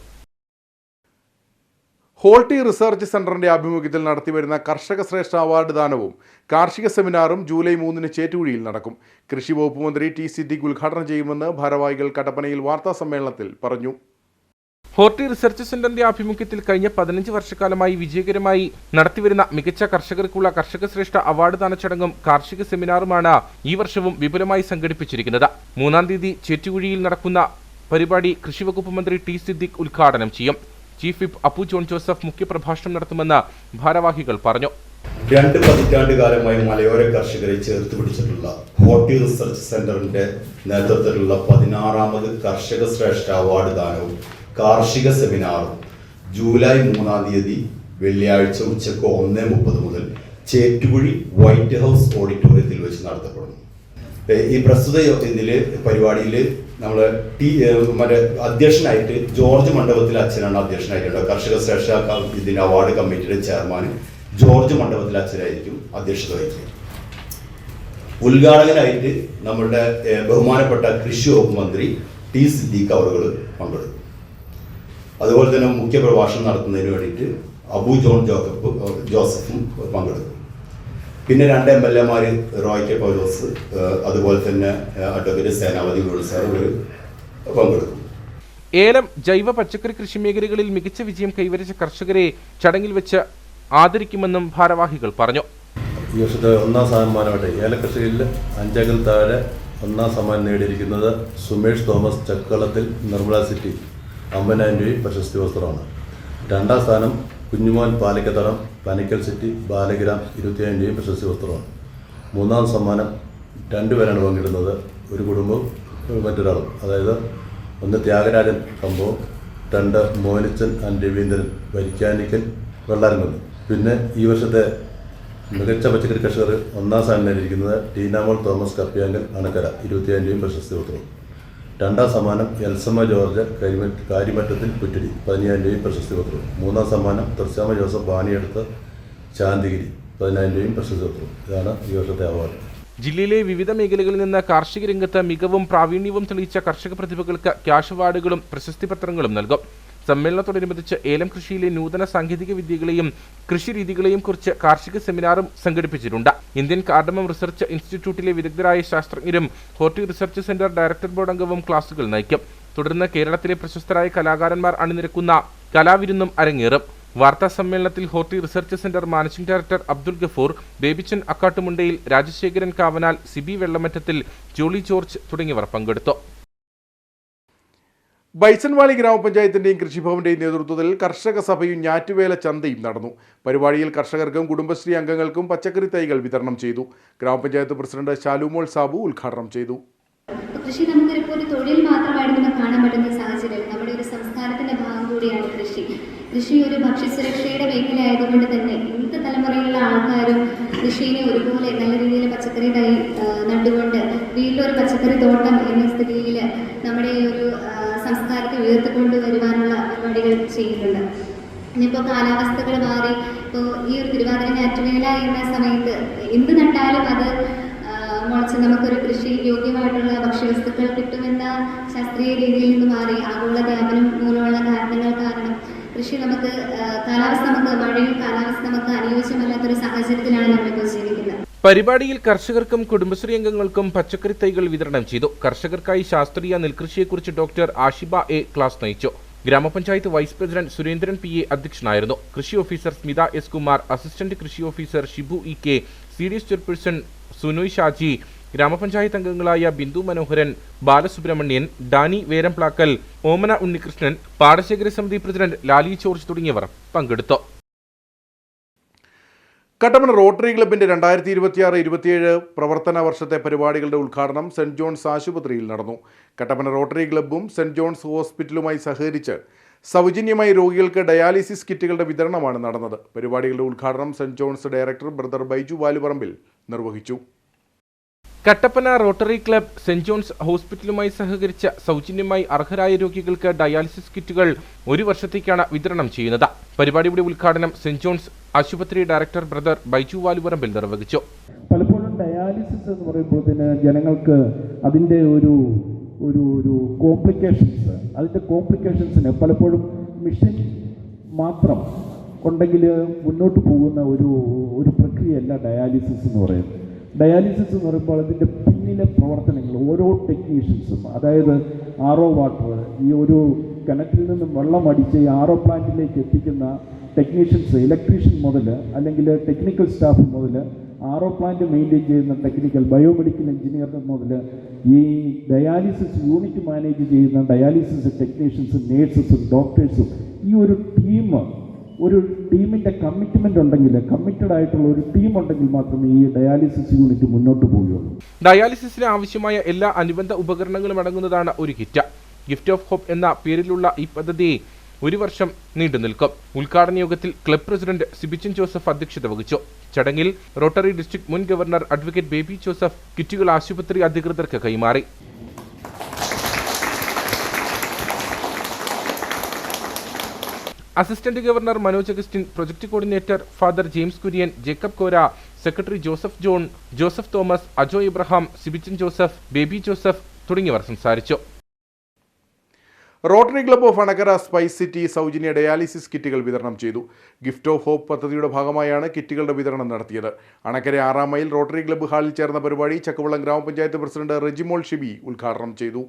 ഹോൾട്ടി റിസർച്ച് സെന്ററിന്റെ ആഭിമുഖ്യത്തിൽ നടത്തിവരുന്ന കർഷക ശ്രേഷ്ഠ അവാർഡ് ദാനവും കാർഷിക സെമിനാറും ജൂലൈ 3-ന് ചേറ്റൂഴിയിൽ നടക്കും. കൃഷി വകുപ്പ് മന്ത്രി T. സിദ്ദിഖ് ഉദ്ഘാടനം ചെയ്യുമെന്ന് ഭാരവാഹികൾ കട്ടപ്പനയിൽ വാർത്താ സമ്മേളനത്തിൽ പറഞ്ഞു. ഹോർട്ടി റിസർച്ച് സെന്ററിന്റെ ആഭിമുഖ്യത്തിൽ കഴിഞ്ഞ 15 വർഷക്കാലമായി വിജയകരമായി നടത്തിവരുന്ന മികച്ച കർഷകർക്കുള്ള കർഷക ശ്രേഷ്ഠ അവാർഡ് ദാന ചടങ്ങും കാർഷിക സെമിനാറുമാണ് ഈ വർഷവും വിപുലമായി സംഘടിപ്പിച്ചിരിക്കുന്നത്. 3-ാം തീയതി ചേറ്റുകുഴിയിൽ നടക്കുന്ന പരിപാടി കൃഷിവകുപ്പ് മന്ത്രി ടി സിദ്ദിഖ് ഉദ്ഘാടനം ചെയ്യും. Chief whip Appu John Joseph മുഖ്യപ്രഭാഷണം നടത്തുമെന്ന് ഭാരവാഹികൾ പറഞ്ഞു. 2 പതിറ്റാണ്ട് കാലമായി മലയോര കർഷകരെ ചേർത്ത് പിടിച്ചിട്ടുള്ള ഹോർട്ടി റിസർച്ച് സെന്ററിന്റെ നേതൃത്വത്തിലുള്ള 16ാമത് കർഷക ശ്രേഷ്ഠ അവാർഡ് ദാനവും കാർഷിക സെമിനാറും ജൂലൈ 3-ാം തീയതി വെള്ളിയാഴ്ച ഉച്ചക്ക് 1:30 മുതൽ ചേറ്റുകുഴി വൈറ്റ് ഹൗസ് ഓഡിറ്റോറിയത്തിൽ വെച്ച് നടത്തപ്പെടുന്നു. ഈ പ്രസ്തുത പരിപാടിയിൽ നമ്മൾ മറ്റേ അധ്യക്ഷനായിട്ട് ജോർജ് മണ്ഡപത്തിൽ അച്ഛനാണ് അധ്യക്ഷനായിട്ടുള്ളത്. കർഷക ശ്രേഷ്ഠ ഇതിന്റെ അവാർഡ് കമ്മിറ്റിയുടെ ചെയർമാൻ ജോർജ് മണ്ഡപത്തിൽ അച്ഛനായിരിക്കും അധ്യക്ഷത വഹിക്കുക. ഉദ്ഘാടകനായിട്ട് നമ്മുടെ ബഹുമാനപ്പെട്ട കൃഷി വകുപ്പ് മന്ത്രി ടി സിദ്ദീഖ് അവറുകൾ പങ്കെടുക്കും. അതുപോലെ തന്നെ മുഖ്യ പ്രഭാഷണം നടത്തുന്നതിന് വേണ്ടിയിട്ട് അബു ജോൺ ജോസഫും പങ്കെടുക്കും. പിന്നെ 2 MLA റോയ് കെ പൗലോസ്, അതുപോലെ തന്നെ അഡ്വക്കേറ്റ് സേനാപതി സാർ പങ്കെടുക്കും. ഏലം, ജൈവ പച്ചക്കറി കൃഷി മേഖലകളിൽ മികച്ച വിജയം കൈവരിച്ച കർഷകരെ ചടങ്ങിൽ വെച്ച് ആദരിക്കുമെന്നും ഭാരവാഹികൾ പറഞ്ഞു. ഈ വർഷത്തെ 1ാം സമ്മാനമായിട്ട് ഏലകൃഷിയിൽ 5 ഏക്കർ താഴെ 1ാം സമ്മാനം നേടിയിരിക്കുന്നത് സുമേഷ് തോമസ് ചക്കളത്തിൽ നിർമ്മല സിറ്റി 50,000 രൂപയും പ്രശസ്തി വസ്ത്രമാണ്. 2ാം സ്ഥാനം കുഞ്ഞുമോൻ പാലക്കത്തടം പനക്കൽ സിറ്റി ബാലഗ്രാം 25,000 രൂപയും പ്രശസ്തി വസ്ത്രമാണ്. 3ാം സമ്മാനം 2 പേരാണ് പങ്കിടുന്നത്, ഒരു കുടുംബവും മറ്റൊരാളും. അതായത് 1 ത്യാഗരാജൻ സംഭവം, 2 മോനിച്ചൻ ആൻഡ് രവീന്ദ്രൻ വരിക്കാനിക്കൽ വെള്ളാരംകുന്ന്. പിന്നെ ഈ വർഷത്തെ മികച്ച പച്ചക്കറി കർഷകർ 1ാം സ്ഥാനം നേടിയിരിക്കുന്നത് ടീനാമോൾ തോമസ് കപ്പിയാങ്കൽ അണക്കര 25,000 രൂപയും പ്രശസ്തി വസ്ത്രവും. 2ാം സമ്മാനം എൽസമ്മ ജോർജ് കാര്യമറ്റത്തിൽ പുറ്റടി 15,000 രൂപയും പ്രശസ്തി പത്രവും. 3ാം സമ്മാനം തുർച്ചാമ ജോസഫ് ബാണിയെടുത്ത് ശാന്തിഗിരി 15,000 രൂപയും പ്രശസ്തി പത്രവും. ഇതാണ് ഈ വർഷത്തെ അവാർഡ്. ജില്ലയിലെ വിവിധ മേഖലകളിൽ നിന്ന് കാർഷിക രംഗത്ത് മികവും പ്രാവീണ്യവും തെളിയിച്ച കർഷക പ്രതിഭകൾക്ക് ക്യാഷ് അവാർഡുകളും പ്രശസ്തി പത്രങ്ങളും നൽകും. സമ്മേളനത്തോടനുബന്ധിച്ച് ഏലം കൃഷിയിലെ നൂതന സാങ്കേതിക വിദ്യകളെയും കൃഷിരീതികളെയും കുറിച്ച് കാർഷിക സെമിനാറും സംഘടിപ്പിച്ചിട്ടുണ്ട്. ഇന്ത്യൻ കാർഡമം റിസർച്ച് ഇൻസ്റ്റിറ്റ്യൂട്ടിലെ വിദഗ്ധരായ ശാസ്ത്രജ്ഞരും horti research centre director board അംഗവും ക്ലാസുകൾ നയിക്കും. തുടർന്ന് കേരളത്തിലെ പ്രശസ്തരായ കലാകാരന്മാർ അണിനിരക്കുന്ന കലാവിരുന്നും അരങ്ങേറും. വാർത്താ സമ്മേളനത്തിൽ horti research centre managing director Abdul Gafoor, Babychan Akkattumundayil, Rajasekharan Kavanal, Siby Vellamattathil, Jolly George തുടങ്ങിയവർ പങ്കെടുത്തു. ബൈസൺവാലി ഗ്രാമപഞ്ചായത്തിന്റെയും കൃഷിഭവന്റെയും നേതൃത്വത്തിൽ കർഷക സഭയും ഞാറ്റുവേല ചന്തയും നടന്നു. പരിപാടിയിൽ കർഷകർക്കും കുടുംബശ്രീ അംഗങ്ങൾക്കും പച്ചക്കറി തൈകൾ വിതരണം ചെയ്തു. ഗ്രാമപഞ്ചായത്ത് പ്രസിഡന്റ് ശാലുമോൾ സാബു ഉദ്ഘാടനം ചെയ്തു. കൃഷി നമുക്കിപ്പോൾ ഒരു തൊഴിൽ മാത്രമായിട്ട് നമുക്ക് കാണാൻ പറ്റുന്ന സാഹചര്യം. നമ്മുടെ ഒരു സംസ്കാരത്തിന്റെ ഭാഗം കൂടിയാണ് കൃഷി. കൃഷി ഒരു ഭക്ഷ്യസുരക്ഷയുടെ മേഖലയായതുകൊണ്ട് തന്നെ ഇന്നത്തെ തലമുറയിലുള്ള ആൾക്കാരും കൃഷിയെ ഒരുപോലെ നല്ല രീതിയിൽ പച്ചക്കറി തൈ നട്ടുകൊണ്ട് വീട്ടിലൊരു പച്ചക്കറി തോട്ടം എന്ന സ്ഥിതിയിൽ നമ്മുടെ ഒരു സംസ്കാരത്തെ ഉയർത്തിക്കൊണ്ട് വരുവാനുള്ള പരിപാടികൾ ചെയ്യുന്നുണ്ട്. ഇനിയിപ്പോൾ കാലാവസ്ഥകൾ മാറി ഇപ്പോൾ ഈ ഒരു തിരുവാതിര ഞാറ്റുവേല എന്ന സമയത്ത് എന്ത് നട്ടാലും അത് മുളച്ച് നമുക്കൊരു കൃഷി യോഗ്യമായിട്ടുള്ള ഭക്ഷ്യവസ്തുക്കൾ കിട്ടുമെന്ന ശാസ്ത്രീയ രീതിയിൽ നിന്ന് മാറി ആഗോളതാപനം മൂലമുള്ള കാരണങ്ങൾ കാരണം കൃഷി നമുക്ക് മഴയും കാലാവസ്ഥ നമുക്ക് അനുയോജ്യമല്ലാത്തൊരു സാഹചര്യത്തിലാണ് നമ്മളിപ്പോൾ ജീവിക്കുന്നത്. പരിപാടിയിൽ കർഷകർക്കും കുടുംബശ്രീ അംഗങ്ങൾക്കും പച്ചക്കറി തൈകൾ വിതരണം ചെയ്തു. കർഷകർക്കായി ശാസ്ത്രീയ നെൽകൃഷിയെക്കുറിച്ച് ഡോക്ടർ ആഷിബ എ ക്ലാസ് നയിച്ചു. ഗ്രാമപഞ്ചായത്ത് വൈസ് പ്രസിഡന്റ് സുരേന്ദ്രൻ PA അധ്യക്ഷനായിരുന്നു. കൃഷി officer Smitha S. Kumar, assistant കൃഷി officer Shibu EK, CDS chairperson Sunoy Shaji, ഗ്രാമപഞ്ചായത്ത് അംഗങ്ങളായ ബിന്ദു മനോഹരൻ, ബാലസുബ്രഹ്മണ്യൻ, ഡാനി വേരംപ്ലാക്കൽ, ഓമന ഉണ്ണികൃഷ്ണൻ, പാടശേഖര സമിതി പ്രസിഡന്റ് ലാലി ജോർജ് തുടങ്ങിയവർ പങ്കെടുത്തു. കട്ടപ്പന റോട്ടറി ക്ലബിന്റെ 2026-27 പ്രവർത്തന വർഷത്തെ പരിപാടികളുടെ ഉദ്ഘാടനം സെന്റ് ജോൺസ് ആശുപത്രിയിൽ നടന്നു. കട്ടപ്പന റോട്ടറി ക്ലബ്ബും സെന്റ് ജോൺസ് ഹോസ്പിറ്റലുമായി സഹകരിച്ച് സൗജന്യമായി രോഗികൾക്ക് ഡയാലിസിസ് കിറ്റുകളുടെ വിതരണമാണ് നടന്നത്. പരിപാടികളുടെ ഉദ്ഘാടനം Saint John's director brother Baiju Valuparambil നിർവഹിച്ചു. Kattappana Rotary club Saint John's ഹോസ്പിറ്റലുമായി സഹകരിച്ച് സൗജന്യമായി അർഹരായ രോഗികൾക്ക് ഡയാലിസിസ് കിറ്റുകൾ 1 വർഷത്തേക്കാണ് വിതരണം ചെയ്യുന്നത്. പരിപാടിയുടെ ഉദ്ഘാടനം സെന്റ് ജോൺസ് ആശുപത്രി ഡയറക്ടർ ബ്രദർ ബൈജു വാലുപറമ്പിൽ നിർവഹിച്ചു. പലപ്പോഴും ഡയാലിസിസ് എന്ന് പറയുമ്പോൾ തന്നെ ജനങ്ങൾക്ക് അതിൻ്റെ ഒരു കോംപ്ലിക്കേഷൻസിന് പലപ്പോഴും മിഷൻ മാത്രം ഉണ്ടെങ്കിൽ മുന്നോട്ട് പോകുന്ന ഒരു പ്രക്രിയയല്ല ഡയാലിസിസ് എന്ന് പറയുന്നത്. ഡയാലിസിസ് എന്ന് പറയുമ്പോൾ അതിൻ്റെ പിന്നിലെ പ്രവർത്തനങ്ങൾ ഓരോ ടെക്നീഷ്യൻസും, അതായത് RO വാട്ടർ, ഈ ഒരു കിണറ്റിൽ നിന്നും വെള്ളം അടിച്ച് ഈ RO പ്ലാന്റിലേക്ക് എത്തിക്കുന്ന ടെക്നീഷ്യൻസ്, ഇലക്ട്രീഷ്യൻ മുതൽ അല്ലെങ്കിൽ ടെക്നിക്കൽ സ്റ്റാഫ് മുതൽ RO പ്ലാന്റ് മെയിൻറ്റെയിൻ ചെയ്യുന്ന ടെക്നിക്കൽ ബയോമെഡിക്കൽ എഞ്ചിനീയർ മുതൽ ഈ ഡയാലിസിസ് യൂണിറ്റ് മാനേജ് ചെയ്യുന്ന ഡയാലിസിസ് ടെക്നീഷ്യൻസും നേഴ്സസും ഡോക്ടേഴ്സും ഈ ഒരു ടീമിൻ്റെ കമ്മിറ്റ്മെൻ്റ് ഉണ്ടെങ്കിൽ, കമ്മിറ്റഡ് ആയിട്ടുള്ള ഒരു ടീം ഉണ്ടെങ്കിൽ മാത്രമേ ഈ ഡയാലിസിസ് യൂണിറ്റ് മുന്നോട്ട് പോവുകയുള്ളൂ. ഡയാലിസിസിന് ആവശ്യമായ എല്ലാ അനുബന്ധ ഉപകരണങ്ങളും അടങ്ങുന്നതാണ് ഒരു കിറ്റ്. ഗിഫ്റ്റ് ഓഫ് ഹോപ്പ് എന്ന പേരിലുള്ള ഈ പദ്ധതി 1 വർഷം നീണ്ടു നിൽക്കും. ഉദ്ഘാടന യോഗത്തിൽ ക്ലബ് പ്രസിഡന്റ് സിബിച്ചൻ ജോസഫ് അധ്യക്ഷത വഹിച്ചു. ചടങ്ങിൽ റോട്ടറി ഡിസ്ട്രിക്ട് മുൻ ഗവർണർ അഡ്വക്കേറ്റ് ബേബി ജോസഫ് കിറ്റുകൾ ആശുപത്രി അധികൃതർക്ക് കൈമാറി. Assistant governor Manoj Augustine, project coordinator father James Kurian, Jacob Kora, secretary Joseph John, Joseph Thomas, Ajo Ibraham, Sibichan Joseph, Baby Joseph തുടങ്ങിയവർ സംസാരിച്ചു. Rotary club of Anakkara spice city സൗജന്യ ഡയാലിസിസ് കിറ്റുകൾ വിതരണം ചെയ്തു. ഗിഫ്റ്റ് ഓഫ് ഹോപ്പ് പദ്ധതിയുടെ ഭാഗമായാണ് കിറ്റുകളുടെ വിതരണം നടത്തിയത്. അണക്കര 6 മൈൽ റോട്ടറി ക്ലബ്ബ് ഹാളിൽ ചേർന്ന പരിപാടി ചക്കുവള്ളം ഗ്രാമപഞ്ചായത്ത് പ്രസിഡന്റ് റെജിമോൾ ഷിബി ഉദ്ഘാടനം ചെയ്തു.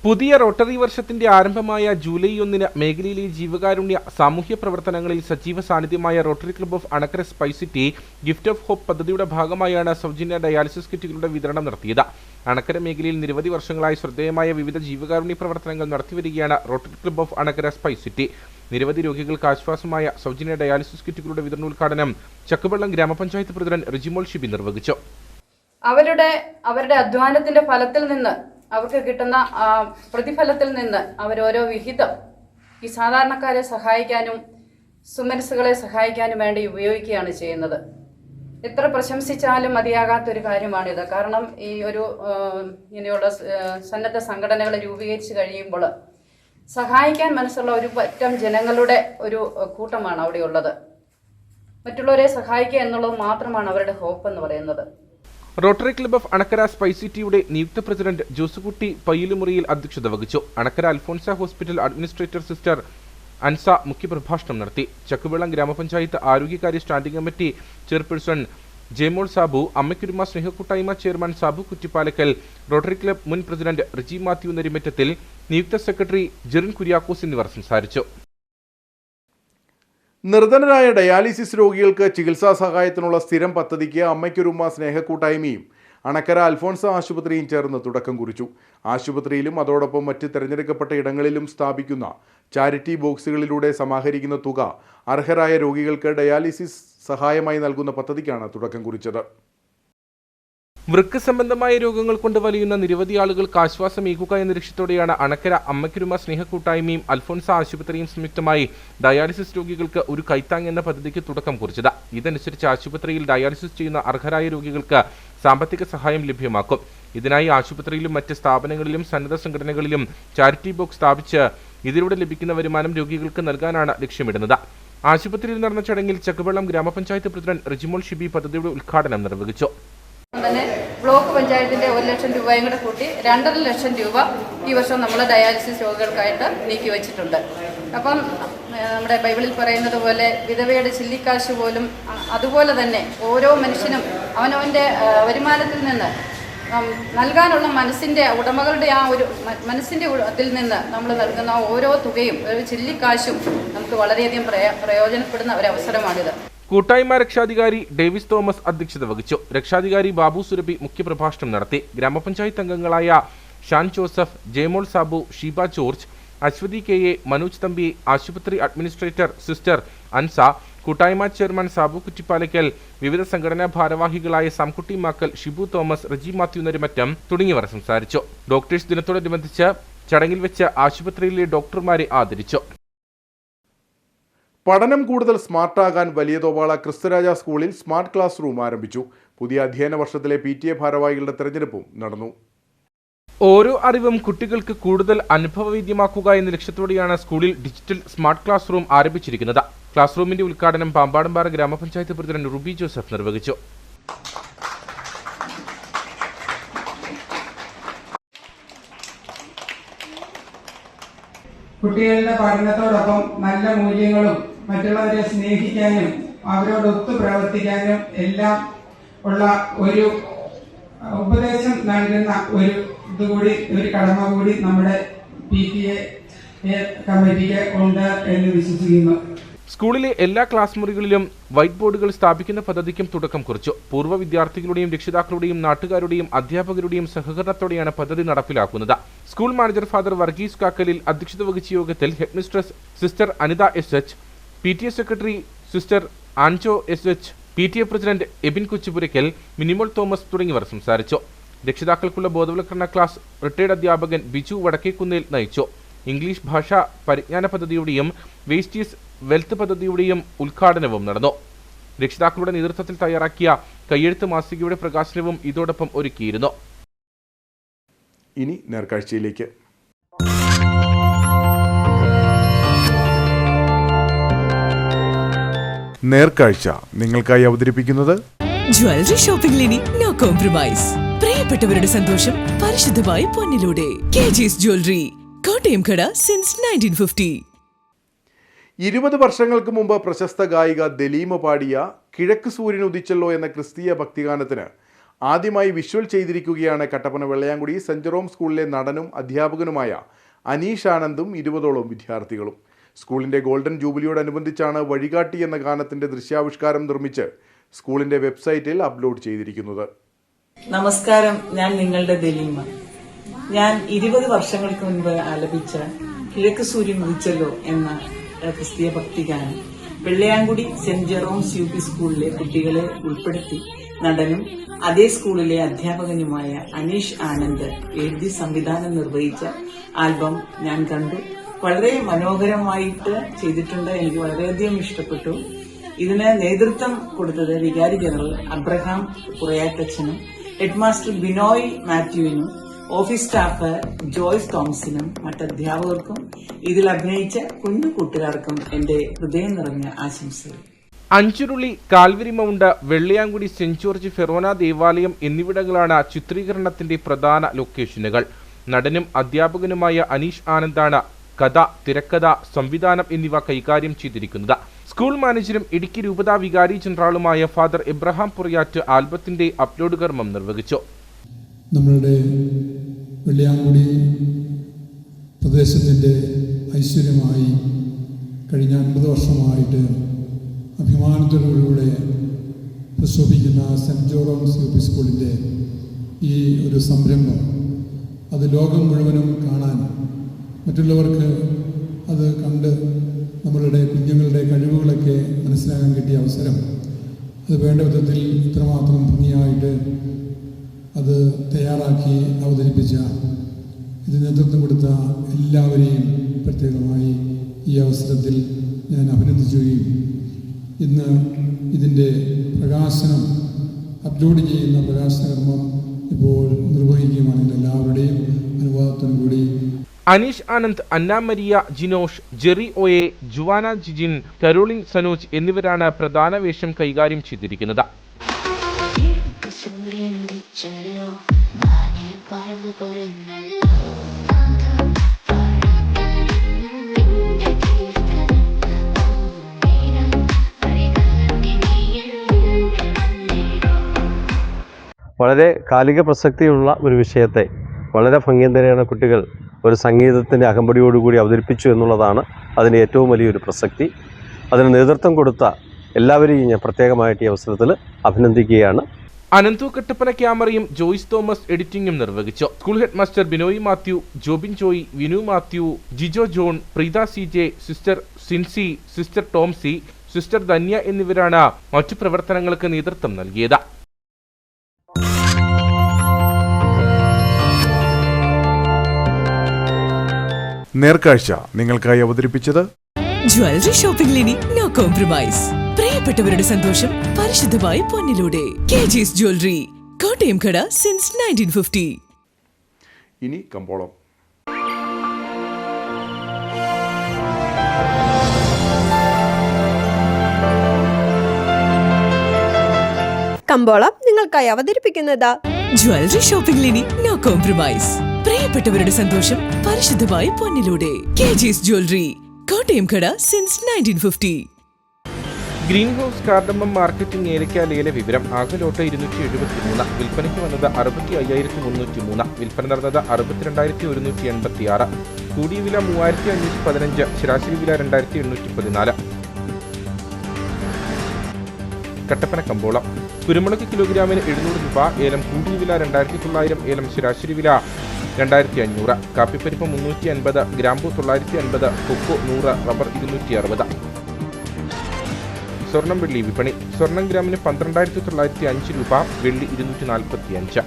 പുതിയ റോട്ടറി വർഷത്തിന്റെ ആരംഭമായ ജൂലൈ 1 മേഖലയിലെ ജീവകാരുണ്യ സാമൂഹ്യ പ്രവർത്തനങ്ങളിൽ സജീവ സാന്നിധ്യമായ Rotary club of Anakkara spice city gift of hope പദ്ധതിയുടെ ഭാഗമായാണ് സൗജന്യ ഡയാലിസിസ് കിറ്റുകളുടെ വിതരണം നടത്തിയത്. അണക്കര മേഖലയിൽ നിരവധി വർഷങ്ങളായി ശ്രദ്ധേയമായ വിവിധ ജീവകാരുണ്യ പ്രവർത്തനങ്ങൾ നടത്തിവരികയാണ് rotary club of Anakkara spice city. നിരവധി രോഗികൾക്ക് ആശ്വാസമായ സൗജന്യ ഡയാലിസിസ് കിറ്റുകളുടെ വിതരണോദ്ഘാടനം ചക്കുവള്ളം ഗ്രാമപഞ്ചായത്ത് പ്രസിഡന്റ് റെജിമോൾ ഷിബി നിർവഹിച്ചു. അവരുടെ അധ്വാനത്തിന്റെ ഫലത്തിൽ നിന്ന്, അവർക്ക് കിട്ടുന്ന പ്രതിഫലത്തിൽ നിന്ന് അവരോരോ വിഹിതം ഈ സാധാരണക്കാരെ സഹായിക്കാനും സുമനസ്സുകളെ സഹായിക്കാനും വേണ്ടി ഉപയോഗിക്കുകയാണ് ചെയ്യുന്നത്. എത്ര പ്രശംസിച്ചാലും മതിയാകാത്തൊരു കാര്യമാണിത്. കാരണം ഈ ഒരു ഇങ്ങനെയുള്ള സന്നദ്ധ സംഘടനകൾ രൂപീകരിച്ച് കഴിയുമ്പോൾ സഹായിക്കാൻ മനസ്സുള്ള ഒരു പറ്റം ജനങ്ങളുടെ ഒരു കൂട്ടമാണ് അവിടെയുള്ളത്. മറ്റുള്ളവരെ സഹായിക്കുക എന്നുള്ളത് മാത്രമാണ് അവരുടെ ഹോപ്പ് എന്ന് പറയുന്നത്. Rotary club of Anakkara spice സിറ്റിയുടെ നിയുക്ത പ്രസിഡന്റ് ജോസുകുട്ടി പയ്യിലുമുറിയിൽ അധ്യക്ഷത വഹിച്ചു. Anakkara Alphonsa hospital administrator sister Ansa മുഖ്യപ്രഭാഷണം നടത്തി. ചക്കുവള്ളം ഗ്രാമപഞ്ചായത്ത് ആരോഗ്യകാര്യ standing committee chairperson Jayamol Sabu, അമ്മയ്ക്കുരുമ സ്നേഹക്കൂട്ടായ്മ chairman Sabu Kuttippalakkal, Rotary club മുൻ പ്രസിഡന്റ് റിജി മാത്യു നെരിമറ്റത്തിൽ, നിയുക്ത സെക്രട്ടറി ജെറിൻ കുര്യാക്കോസ് എന്നിവർ സംസാരിച്ചു. നിർധനരായ ഡയാലിസിസ് രോഗികൾക്ക് ചികിത്സാ സഹായത്തിനുള്ള സ്ഥിരം പദ്ധതിക്ക് അമ്മയ്ക്കൊരുമ സ്നേഹക്കൂട്ടായ്മയും അണക്കര അൽഫോൺസ ആശുപത്രിയും ചേർന്ന് തുടക്കം കുറിച്ചു. ആശുപത്രിയിലും അതോടൊപ്പം മറ്റ് തിരഞ്ഞെടുക്കപ്പെട്ട ഇടങ്ങളിലും സ്ഥാപിക്കുന്ന ചാരിറ്റി ബോക്സുകളിലൂടെ സമാഹരിക്കുന്ന തുക അർഹരായ രോഗികൾക്ക് ഡയാലിസിസ് സഹായമായി നൽകുന്ന പദ്ധതിക്കാണ് തുടക്കം കുറിച്ചത്. വൃക്ക സംബന്ധമായ രോഗങ്ങൾ കൊണ്ട് വലയുന്ന നിരവധി ആളുകൾക്ക് ആശ്വാസമേകുക എന്ന ലക്ഷ്യത്തോടെയാണ് അണക്കര അമ്മയ്ക്കുരുമ സ്നേഹക്കൂട്ടായ്മയും അൽഫോൺസ ആശുപത്രിയും സംയുക്തമായി ഡയാലിസിസ് രോഗികൾക്ക് ഒരു കൈത്താങ് എന്ന പദ്ധതിക്ക് തുടക്കം കുറിച്ചത്. ഇതനുസരിച്ച് ആശുപത്രിയിൽ ഡയാലിസിസ് ചെയ്യുന്ന അർഹരായ രോഗികൾക്ക് സാമ്പത്തിക സഹായം ലഭ്യമാക്കും. ഇതിനായി ആശുപത്രിയിലും മറ്റ് സ്ഥാപനങ്ങളിലും സന്നദ്ധ സംഘടനകളിലും ചാരിറ്റി ബോക്സ് സ്ഥാപിച്ച് ഇതിലൂടെ ലഭിക്കുന്ന വരുമാനം രോഗികൾക്ക് നൽകാനാണ് ലക്ഷ്യമിടുന്നത്. ആശുപത്രിയിൽ നടന്ന ചടങ്ങിൽ ചക്കുവള്ളം ഗ്രാമപഞ്ചായത്ത് പ്രസിഡന്റ് റെജിമോൾ ഷിബി പദ്ധതിയുടെ ഉദ്ഘാടനം നിർവഹിച്ചു. തന്നെ ബ്ലോക്ക് പഞ്ചായത്തിന്റെ 1 ലക്ഷം രൂപയും കൂടെ കൂട്ടി 2.5 ലക്ഷം രൂപ ഈ വർഷം നമ്മൾ ഡയാലിസിസ് രോഗികൾക്കായിട്ട് നീക്കി വെച്ചിട്ടുണ്ട്. അപ്പം നമ്മുടെ ബൈബിളിൽ പറയുന്നത് പോലെ വിധവയുടെ ചില്ലിക്കാശ് പോലും അതുപോലെ തന്നെ ഓരോ മനുഷ്യനും അവനവൻ്റെ വരുമാനത്തിൽ നിന്ന് നൽകാനുള്ള മനസ്സിൻ്റെ ഉടമകളുടെ ആ ഒരു മനസ്സിൻ്റെ ഇതിൽ നിന്ന് നമ്മൾ നൽകുന്ന ഓരോ തുകയും ഒരു ചില്ലിക്കാശും നമുക്ക് വളരെയധികം പ്രയോജനപ്പെടുന്ന ഒരവസരമാണിത്. കൂട്ടായ്മ രക്ഷാധികാരി ഡേവിസ് തോമസ് അധ്യക്ഷത വഹിച്ചു. രക്ഷാധികാരി ബാബു സുരഭി മുഖ്യപ്രഭാഷണം നടത്തി. ഗ്രാമപഞ്ചായത്ത് അംഗങ്ങളായ ഷാൻ ജോസഫ്, ജയമോൾ സാബു, ഷീബ ജോർജ്, അശ്വതി KA, മനോജ് തമ്പി, ആശുപത്രി അഡ്മിനിസ്ട്രേറ്റർ സിസ്റ്റർ അൻസ, കൂട്ടായ്മ ചെയർമാൻ സാബു കുറ്റിപ്പാലക്കൽ, വിവിധ സംഘടനാ ഭാരവാഹികളായ സാംകുട്ടി മാക്കൽ, ഷിബു തോമസ്, റജി മാത്യു നെരിമറ്റം തുടങ്ങിയവർ സംസാരിച്ചു. ഡോക്ടേഴ്സ് ദിനത്തോടനുബന്ധിച്ച് ചടങ്ങിൽ വെച്ച് ആശുപത്രിയിലെ ഡോക്ടർമാരെ ആദരിച്ചു. പഠനം കൂടുതൽ സ്മാർട്ടാകാൻ വലിയതോവാള ക്രിസ്തുരാജ സ്കൂളിൽ സ്മാർട്ട് ക്ലാസ് റൂം ആരംഭിച്ചു. പുതിയ അധ്യയന വർഷത്തിലെ PTA ഭാരവാഹികളുടെ തെരഞ്ഞെടുപ്പും നടന്നു. ഓരോ അറിവും കുട്ടികൾക്ക് കൂടുതൽ അനുഭവവേദ്യമാക്കുക എന്ന ലക്ഷ്യത്തോടെയാണ് സ്കൂളിൽ ഡിജിറ്റൽ സ്മാർട്ട് ക്ലാസ് റൂം ആരംഭിച്ചിരിക്കുന്നത്. ക്ലാസ് റൂമിന്റെ ഉദ്ഘാടനം പാമ്പാടമ്പാറ ഗ്രാമപഞ്ചായത്ത് പ്രസിഡന്റ് റുബി ജോസഫ് നിർവഹിച്ചു. കുട്ടികളുടെ പഠനത്തോടൊപ്പം നല്ല മൂല്യങ്ങളും മറ്റുള്ളവരെ സ്നേഹിക്കാനും അവരോടൊത്തു പ്രവർത്തിക്കാനും എല്ലാം ഉള്ള ഒരു ഉപദേശം നൽകുന്ന ഒരു കടമ കൂടി നമ്മുടെ PTA കമ്മിറ്റിക്ക് ഉണ്ട് എന്ന് വിശ്വസിക്കുന്നു. സ്കൂളിലെ എല്ലാ ക്ലാസ് മുറികളിലും വൈറ്റ് ബോർഡുകൾ സ്ഥാപിക്കുന്ന പദ്ധതിക്കും തുടക്കം കുറിച്ചു. പൂർവ്വ വിദ്യാർത്ഥികളുടെയും രക്ഷിതാക്കളുടെയും നാട്ടുകാരുടെയും അധ്യാപകരുടെയും സഹകരണത്തോടെയാണ് പദ്ധതി നടപ്പിലാക്കുന്നത്. School manager father Varghese Kakkalil അധ്യക്ഷത വഹിച്ച യോഗത്തിൽ headmistress sister Anitha SH, PTA secretary sister Anjo SH, PTA president Ebin Kochupurakkal, Minimol Thomas തുടങ്ങിയവർ സംസാരിച്ചു. രക്ഷിതാക്കൾക്കുള്ള ബോധവൽക്കരണ ക്ലാസ് റിട്ടയർഡ് അധ്യാപകൻ ബിജു വടക്കേക്കുന്നേൽ നയിച്ചു. ഇംഗ്ലീഷ് ഭാഷാ പരിജ്ഞാന പദ്ധതിയുടെയും വേസ്റ്റീസ് വെൽത്ത് പദ്ധതിയുടെയും ഉദ്ഘാടനവും നടന്നു. രക്ഷിതാക്കളുടെ നേതൃത്വത്തിൽ തയ്യാറാക്കിയ കയ്യെഴുത്ത് മാസികയുടെ പ്രകാശനവും ഇതോടൊപ്പം ഒരുക്കിയിരുന്നു. ഇനി നേർക്കാഴ്ചയിലേക്ക്. നേർക്കാഴ്ച നിങ്ങൾക്കായി അവതരിപ്പിക്കുന്നത് ജ്വല്ലറി ഷോപ്പിംഗിൽ ഇനി നോ കോംപ്രമൈസ്. പ്രിയപ്പെട്ടവരുടെ സന്തോഷം പരിശുദ്ധമായി പൊന്നിലൂടെ. KG's ജ്വല്ലറി, കോട്ടയം കട സിൻസ് 1950. 20 വർഷങ്ങൾക്ക് മുമ്പ് പ്രശസ്ത ഗായിക ദലീമ പാടിയ കിഴക്ക് സൂര്യൻ ഉദിച്ചല്ലോ എന്ന ക്രിസ്തീയ ഭക്തിഗാനത്തിന് ആദ്യമായി വിഷ്വൽ ചെയ്തിരിക്കുകയാണ് കട്ടപ്പന വെള്ളയാങ്കുടി സെന്റ് ജെറോം സ്കൂളിലെ നടനും അധ്യാപകനുമായ അനീഷ് ആനന്ദും 20ഓളം വിദ്യാർത്ഥികളും. സ്കൂളിൻ്റെ ഗോൾഡൻ ജൂബിലിയോടനുബന്ധിച്ചാണ് വഴികാട്ടി എന്ന ഗാനത്തിൻ്റെ ദൃശ്യാവിഷ്കാരം നിർമ്മിച്ച് സ്കൂളിൻ്റെ വെബ്സൈറ്റിൽ അപ്ലോഡ് ചെയ്തിരിക്കുന്നത്. നമസ്കാരം, ഞാൻ നിങ്ങളുടെ ദലീമ. ഞാൻ 20 വർഷങ്ങൾക്ക് മുൻപ് ആലപിച്ച കിഴക്ക് സൂര്യൻ ഉദിച്ചല്ലോ എന്ന ക്രിസ്തീയ ഭക്തിഗാനം വെള്ളയാങ്കുടി സെന്റ് ജെറോംസ് UP സ്കൂളിലെ കുട്ടികളെ ഉൾപ്പെടുത്തി നടനും അതേ സ്കൂളിലെ അധ്യാപകനുമായ അനീഷ് ആനന്ദ് എഴുതി സംവിധാനം നിർവഹിച്ച ആൽബം ഞാൻ കണ്ടു. വളരെ മനോഹരമായിട്ട് ചെയ്തിട്ടുണ്ട്. എനിക്ക് വളരെയധികം ഇഷ്ടപ്പെട്ടു. ഇതിന് നേതൃത്വം കൊടുത്തത് വികാരി ജനറൽ അബ്രഹാം കുറയാക്കച്ചനും ഹെഡ്മാസ്റ്റർ ബിനോയ് മാത്യുവിനും ഓഫീസ് സ്റ്റാഫ് ജോയ്സ് തോമസിനും മറ്റധ്യാപകർക്കും ഇതിൽ അഭിനയിച്ച കുഞ്ഞു കൂട്ടുകാർക്കും എന്റെ ഹൃദയം നിറഞ്ഞ ആശംസകൾ. Anchuruli, Calvary Mount, Vellayamkudi Saint George forane ദേവാലയം എന്നിവിടങ്ങളാണ് ചിത്രീകരണത്തിന്റെ പ്രധാന ലൊക്കേഷനുകൾ. നടനും അധ്യാപകനുമായ അനീഷ് ആനന്ദാണ് കഥ, തിരക്കഥ, സംവിധാനം എന്നിവ കൈകാര്യം ചെയ്തിരിക്കുന്നത്. സ്കൂൾ മാനേജരും ഇടുക്കി രൂപതാ വികാരി ജനറാളുമായ ഫാദർ എബ്രഹാം പുറയാറ്റ് ആൽബത്തിന്റെ അപ്ലോഡ് കർമ്മം നിർവഹിച്ചു. നമ്മളുടെ വെള്ളയാങ്കുടി പ്രദേശത്തിൻ്റെ ഐശ്വര്യമായി കഴിഞ്ഞ 50 വർഷമായിട്ട് അഭിമാനത്തോടുകൂടെ പ്രശോഭിക്കുന്ന സെൻറ്റ് ജോറോംസ് UP സ്കൂളിൻ്റെ ഈ ഒരു സംരംഭം അത് ലോകം മുഴുവനും കാണാൻ, മറ്റുള്ളവർക്ക് അത് കണ്ട് നമ്മളുടെ കുഞ്ഞുങ്ങളുടെ കഴിവുകളൊക്കെ മനസ്സിലാക്കാൻ കിട്ടിയ അവസരം, അത് വേണ്ട വിധത്തിൽ ഇത്രമാത്രം ഭംഗിയായിട്ട് അത് തയ്യാറാക്കി അവതരിപ്പിച്ച, ഇത് നേതൃത്വം കൊടുത്ത എല്ലാവരെയും പ്രത്യേകമായി ഈ അവസരത്തിൽ ഞാൻ അഭിനന്ദിക്കുകയും ഇന്ന് ഇതിൻ്റെ പ്രകാശനം അപ്ലോഡ് ചെയ്യുന്ന പ്രകാശനകർമ്മം ഇപ്പോൾ നിർവഹിക്കുകയാണെങ്കിൽ എല്ലാവരുടെയും അനുവാദത്തോടു കൂടി അനീഷ് ആനന്ദ്, അന്ന മരിയ ജിനോഷ്, ജെറി OA, ജുവാന ജിജിൻ, കരോളിൻ സനോജ് എന്നിവരാണ് പ്രധാന വേഷം കൈകാര്യം ചെയ്തിരിക്കുന്നത്. വളരെ കാലിക പ്രസക്തിയുള്ള ഒരു വിഷയത്തെ വളരെ ഭംഗിയേറിയ കുട്ടികൾ ഒരു സംഗീതത്തിൻ്റെ അകമ്പടിയോടുകൂടി അവതരിപ്പിച്ചു എന്നുള്ളതാണ് അതിന് ഏറ്റവും വലിയൊരു പ്രസക്തി. അതിന് നേതൃത്വം കൊടുത്ത എല്ലാവരെയും ഞാൻ പ്രത്യേകമായിട്ട് ഈ അവസരത്തിൽ അഭിനന്ദിക്കുകയാണ്. അനന്തു കട്ടപ്പന ക്യാമറയും ജോയ്സ് തോമസ് എഡിറ്റിംഗും നിർവഹിച്ചു. School head master Binoy Mathew, Jobin Joy, Vinu Mathew, Jijo John, Preetha CJ, sister Sincy, sister Tomsy, sister Dhanya എന്നിവരാണ് മറ്റു പ്രവർത്തനങ്ങൾക്ക് നേതൃത്വം നൽകിയത്. നേർക്കാഴ്ച നിങ്ങൾക്കായി അവതരിപ്പിച്ചത് ജ്വല്ലറി ഷോപ്പിംഗിൽ ഇനി നോ കോംപ്രമൈസ്. പ്രിയപ്പെട്ടവരുടെ സന്തോഷം പരിശുദ്ധമായി പൊന്നിലൂടെ. KG's ജ്വല്ലറി, കോട്ടയം കട സിൻസ് 1950. ഇനി കമ്പോളം. കമ്പോളം നിങ്ങൾക്കായി അവതരിപ്പിക്കുന്നത് ജ്വല്ലറി ഷോപ്പിംഗിൽ ഇനി നോ കോംപ്രമൈസ്. പ്രിയപ്പെട്ടവരുടെ സന്തോഷം പരിശുദ്ധമായി പൊന്നിലൂടെ. KG's ജ്വല്ലറി, കോട്ടയം കട since 1950. Green house cardamom marketing ഏലക്ക ലേല വിവരം. ആകെ ലോട്ട് 273, വിൽപ്പനയ്ക്ക് വന്നത് 65,303, വിൽപ്പന നടന്നത് 62,186. കൂടിയ വില 3515, ശരാശരി വില 2814. കട്ടപ്പന കമ്പോളം കുരുമുളക് കിലോഗ്രാമിന് 700 രൂപ, ഏലം കൂടിയ വില 2900, ഏലം ശരാശരി വില 2500. കാപ്പിപ്പരിപ്പ് 350, ഗ്രാമ്പു 950, കൊക്കോ 100, റബ്ബർ 260. സ്വർണം വെള്ളി വിപണി സ്വർണം ഗ്രാമിന് 12905 രൂപ, വെള്ളി 245.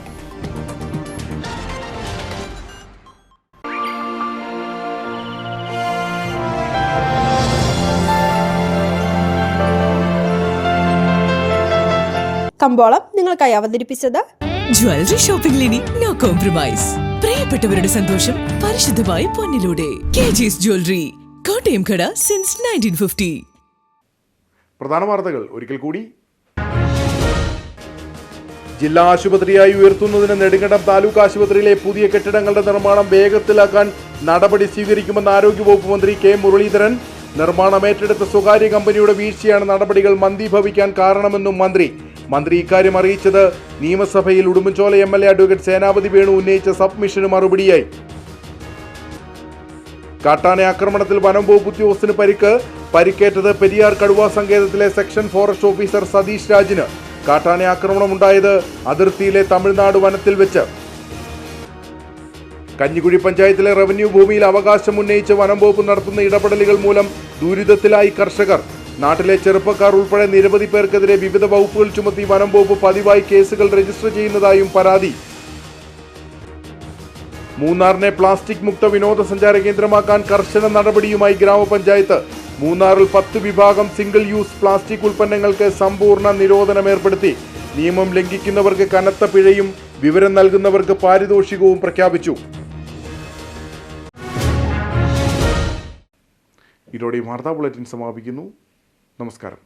കമ്പോളം നിങ്ങൾക്കായി അവതരിപ്പിച്ചത് ജ്വല്ലറി ഷോപ്പിംഗിൽ ഇനി നോ കോംപ്രമൈസ്. പ്രിയപ്പെട്ടവരുടെ സന്തോഷം പരിശുദ്ധമായി പൊന്നിലൂടെ. KG's ജ്വല്ലറി, കോട്ടയം കട സിൻസ് 1950. പ്രധാന വാർത്തകൾ ഒരിക്കൽ കൂടി. ജില്ലാ ആശുപത്രിയായി ഉയർത്തുന്നതിന് നെടുങ്കണ്ടം താലൂക്ക് ആശുപത്രിയിലെ പുതിയ കെട്ടിടങ്ങളുടെ നിർമ്മാണം വേഗത്തിലാക്കാൻ നടപടി സ്വീകരിക്കുമെന്ന് ആരോഗ്യവകുപ്പ് മന്ത്രി കെ മുരളീധരൻ. നിർമ്മാണം ഏറ്റെടുത്ത സ്വകാര്യ കമ്പനിയുടെ വീഴ്ചയാണ് നടപടികൾ മന്ദീഭവിക്കാൻ കാരണമെന്നും മന്ത്രി ഇക്കാര്യം അറിയിച്ചത് നിയമസഭയിൽ ഉടുമ്പൻചോല MLA അഡ്വക്കേറ്റ് സേനാപതി വേണു ഉന്നയിച്ച സബ്മിഷന് മറുപടിയായി. കാട്ടാന ആക്രമണത്തിൽ വനം വകുപ്പ് ഉദ്യോഗസ്ഥന് പരിക്കേറ്റത് പെരിയാർ കടുവാ സങ്കേതത്തിലെ സെക്ഷൻ ഫോറസ്റ്റ് ഓഫീസർ സതീഷ് രാജിന്. കാട്ടാന ആക്രമണമുണ്ടായത് അതിർത്തിയിലെ തമിഴ്നാട് വനത്തിൽ വെച്ച്. കഞ്ഞിക്കുഴി പഞ്ചായത്തിലെ റവന്യൂ ഭൂമിയിൽ അവകാശം ഉന്നയിച്ച് വനം വകുപ്പ് നടത്തുന്ന ഇടപെടലുകൾ മൂലം ദുരിതത്തിലായി കർഷകർ. നാട്ടിലെ ചെറുപ്പക്കാർ ഉൾപ്പെടെ നിരവധി പേർക്കെതിരെ വിവിധ വകുപ്പുകൾ ചുമത്തി വനം വകുപ്പ് പതിവായി കേസുകൾ രജിസ്റ്റർ ചെയ്യുന്നതായും പരാതി. മൂന്നാറിനെ പ്ലാസ്റ്റിക് മുക്ത വിനോദസഞ്ചാര കേന്ദ്രമാക്കാൻ കർശന നടപടിയുമായി ഗ്രാമപഞ്ചായത്ത്. മൂന്നാറിൽ 10 വിഭാഗം സിംഗിൾ യൂസ് പ്ലാസ്റ്റിക് ഉൽപ്പന്നങ്ങൾക്ക് സമ്പൂർണ്ണ നിരോധനം ഏർപ്പെടുത്തി. നിയമം ലംഘിക്കുന്നവർക്ക് കനത്ത പിഴയും വിവരം നൽകുന്നവർക്ക് പാരിതോഷികവും പ്രഖ്യാപിച്ചു. ഇതോടെ വാർത്താ ബുള്ളറ്റിൻ സമാപിക്കുന്നു. നമസ്കാരം.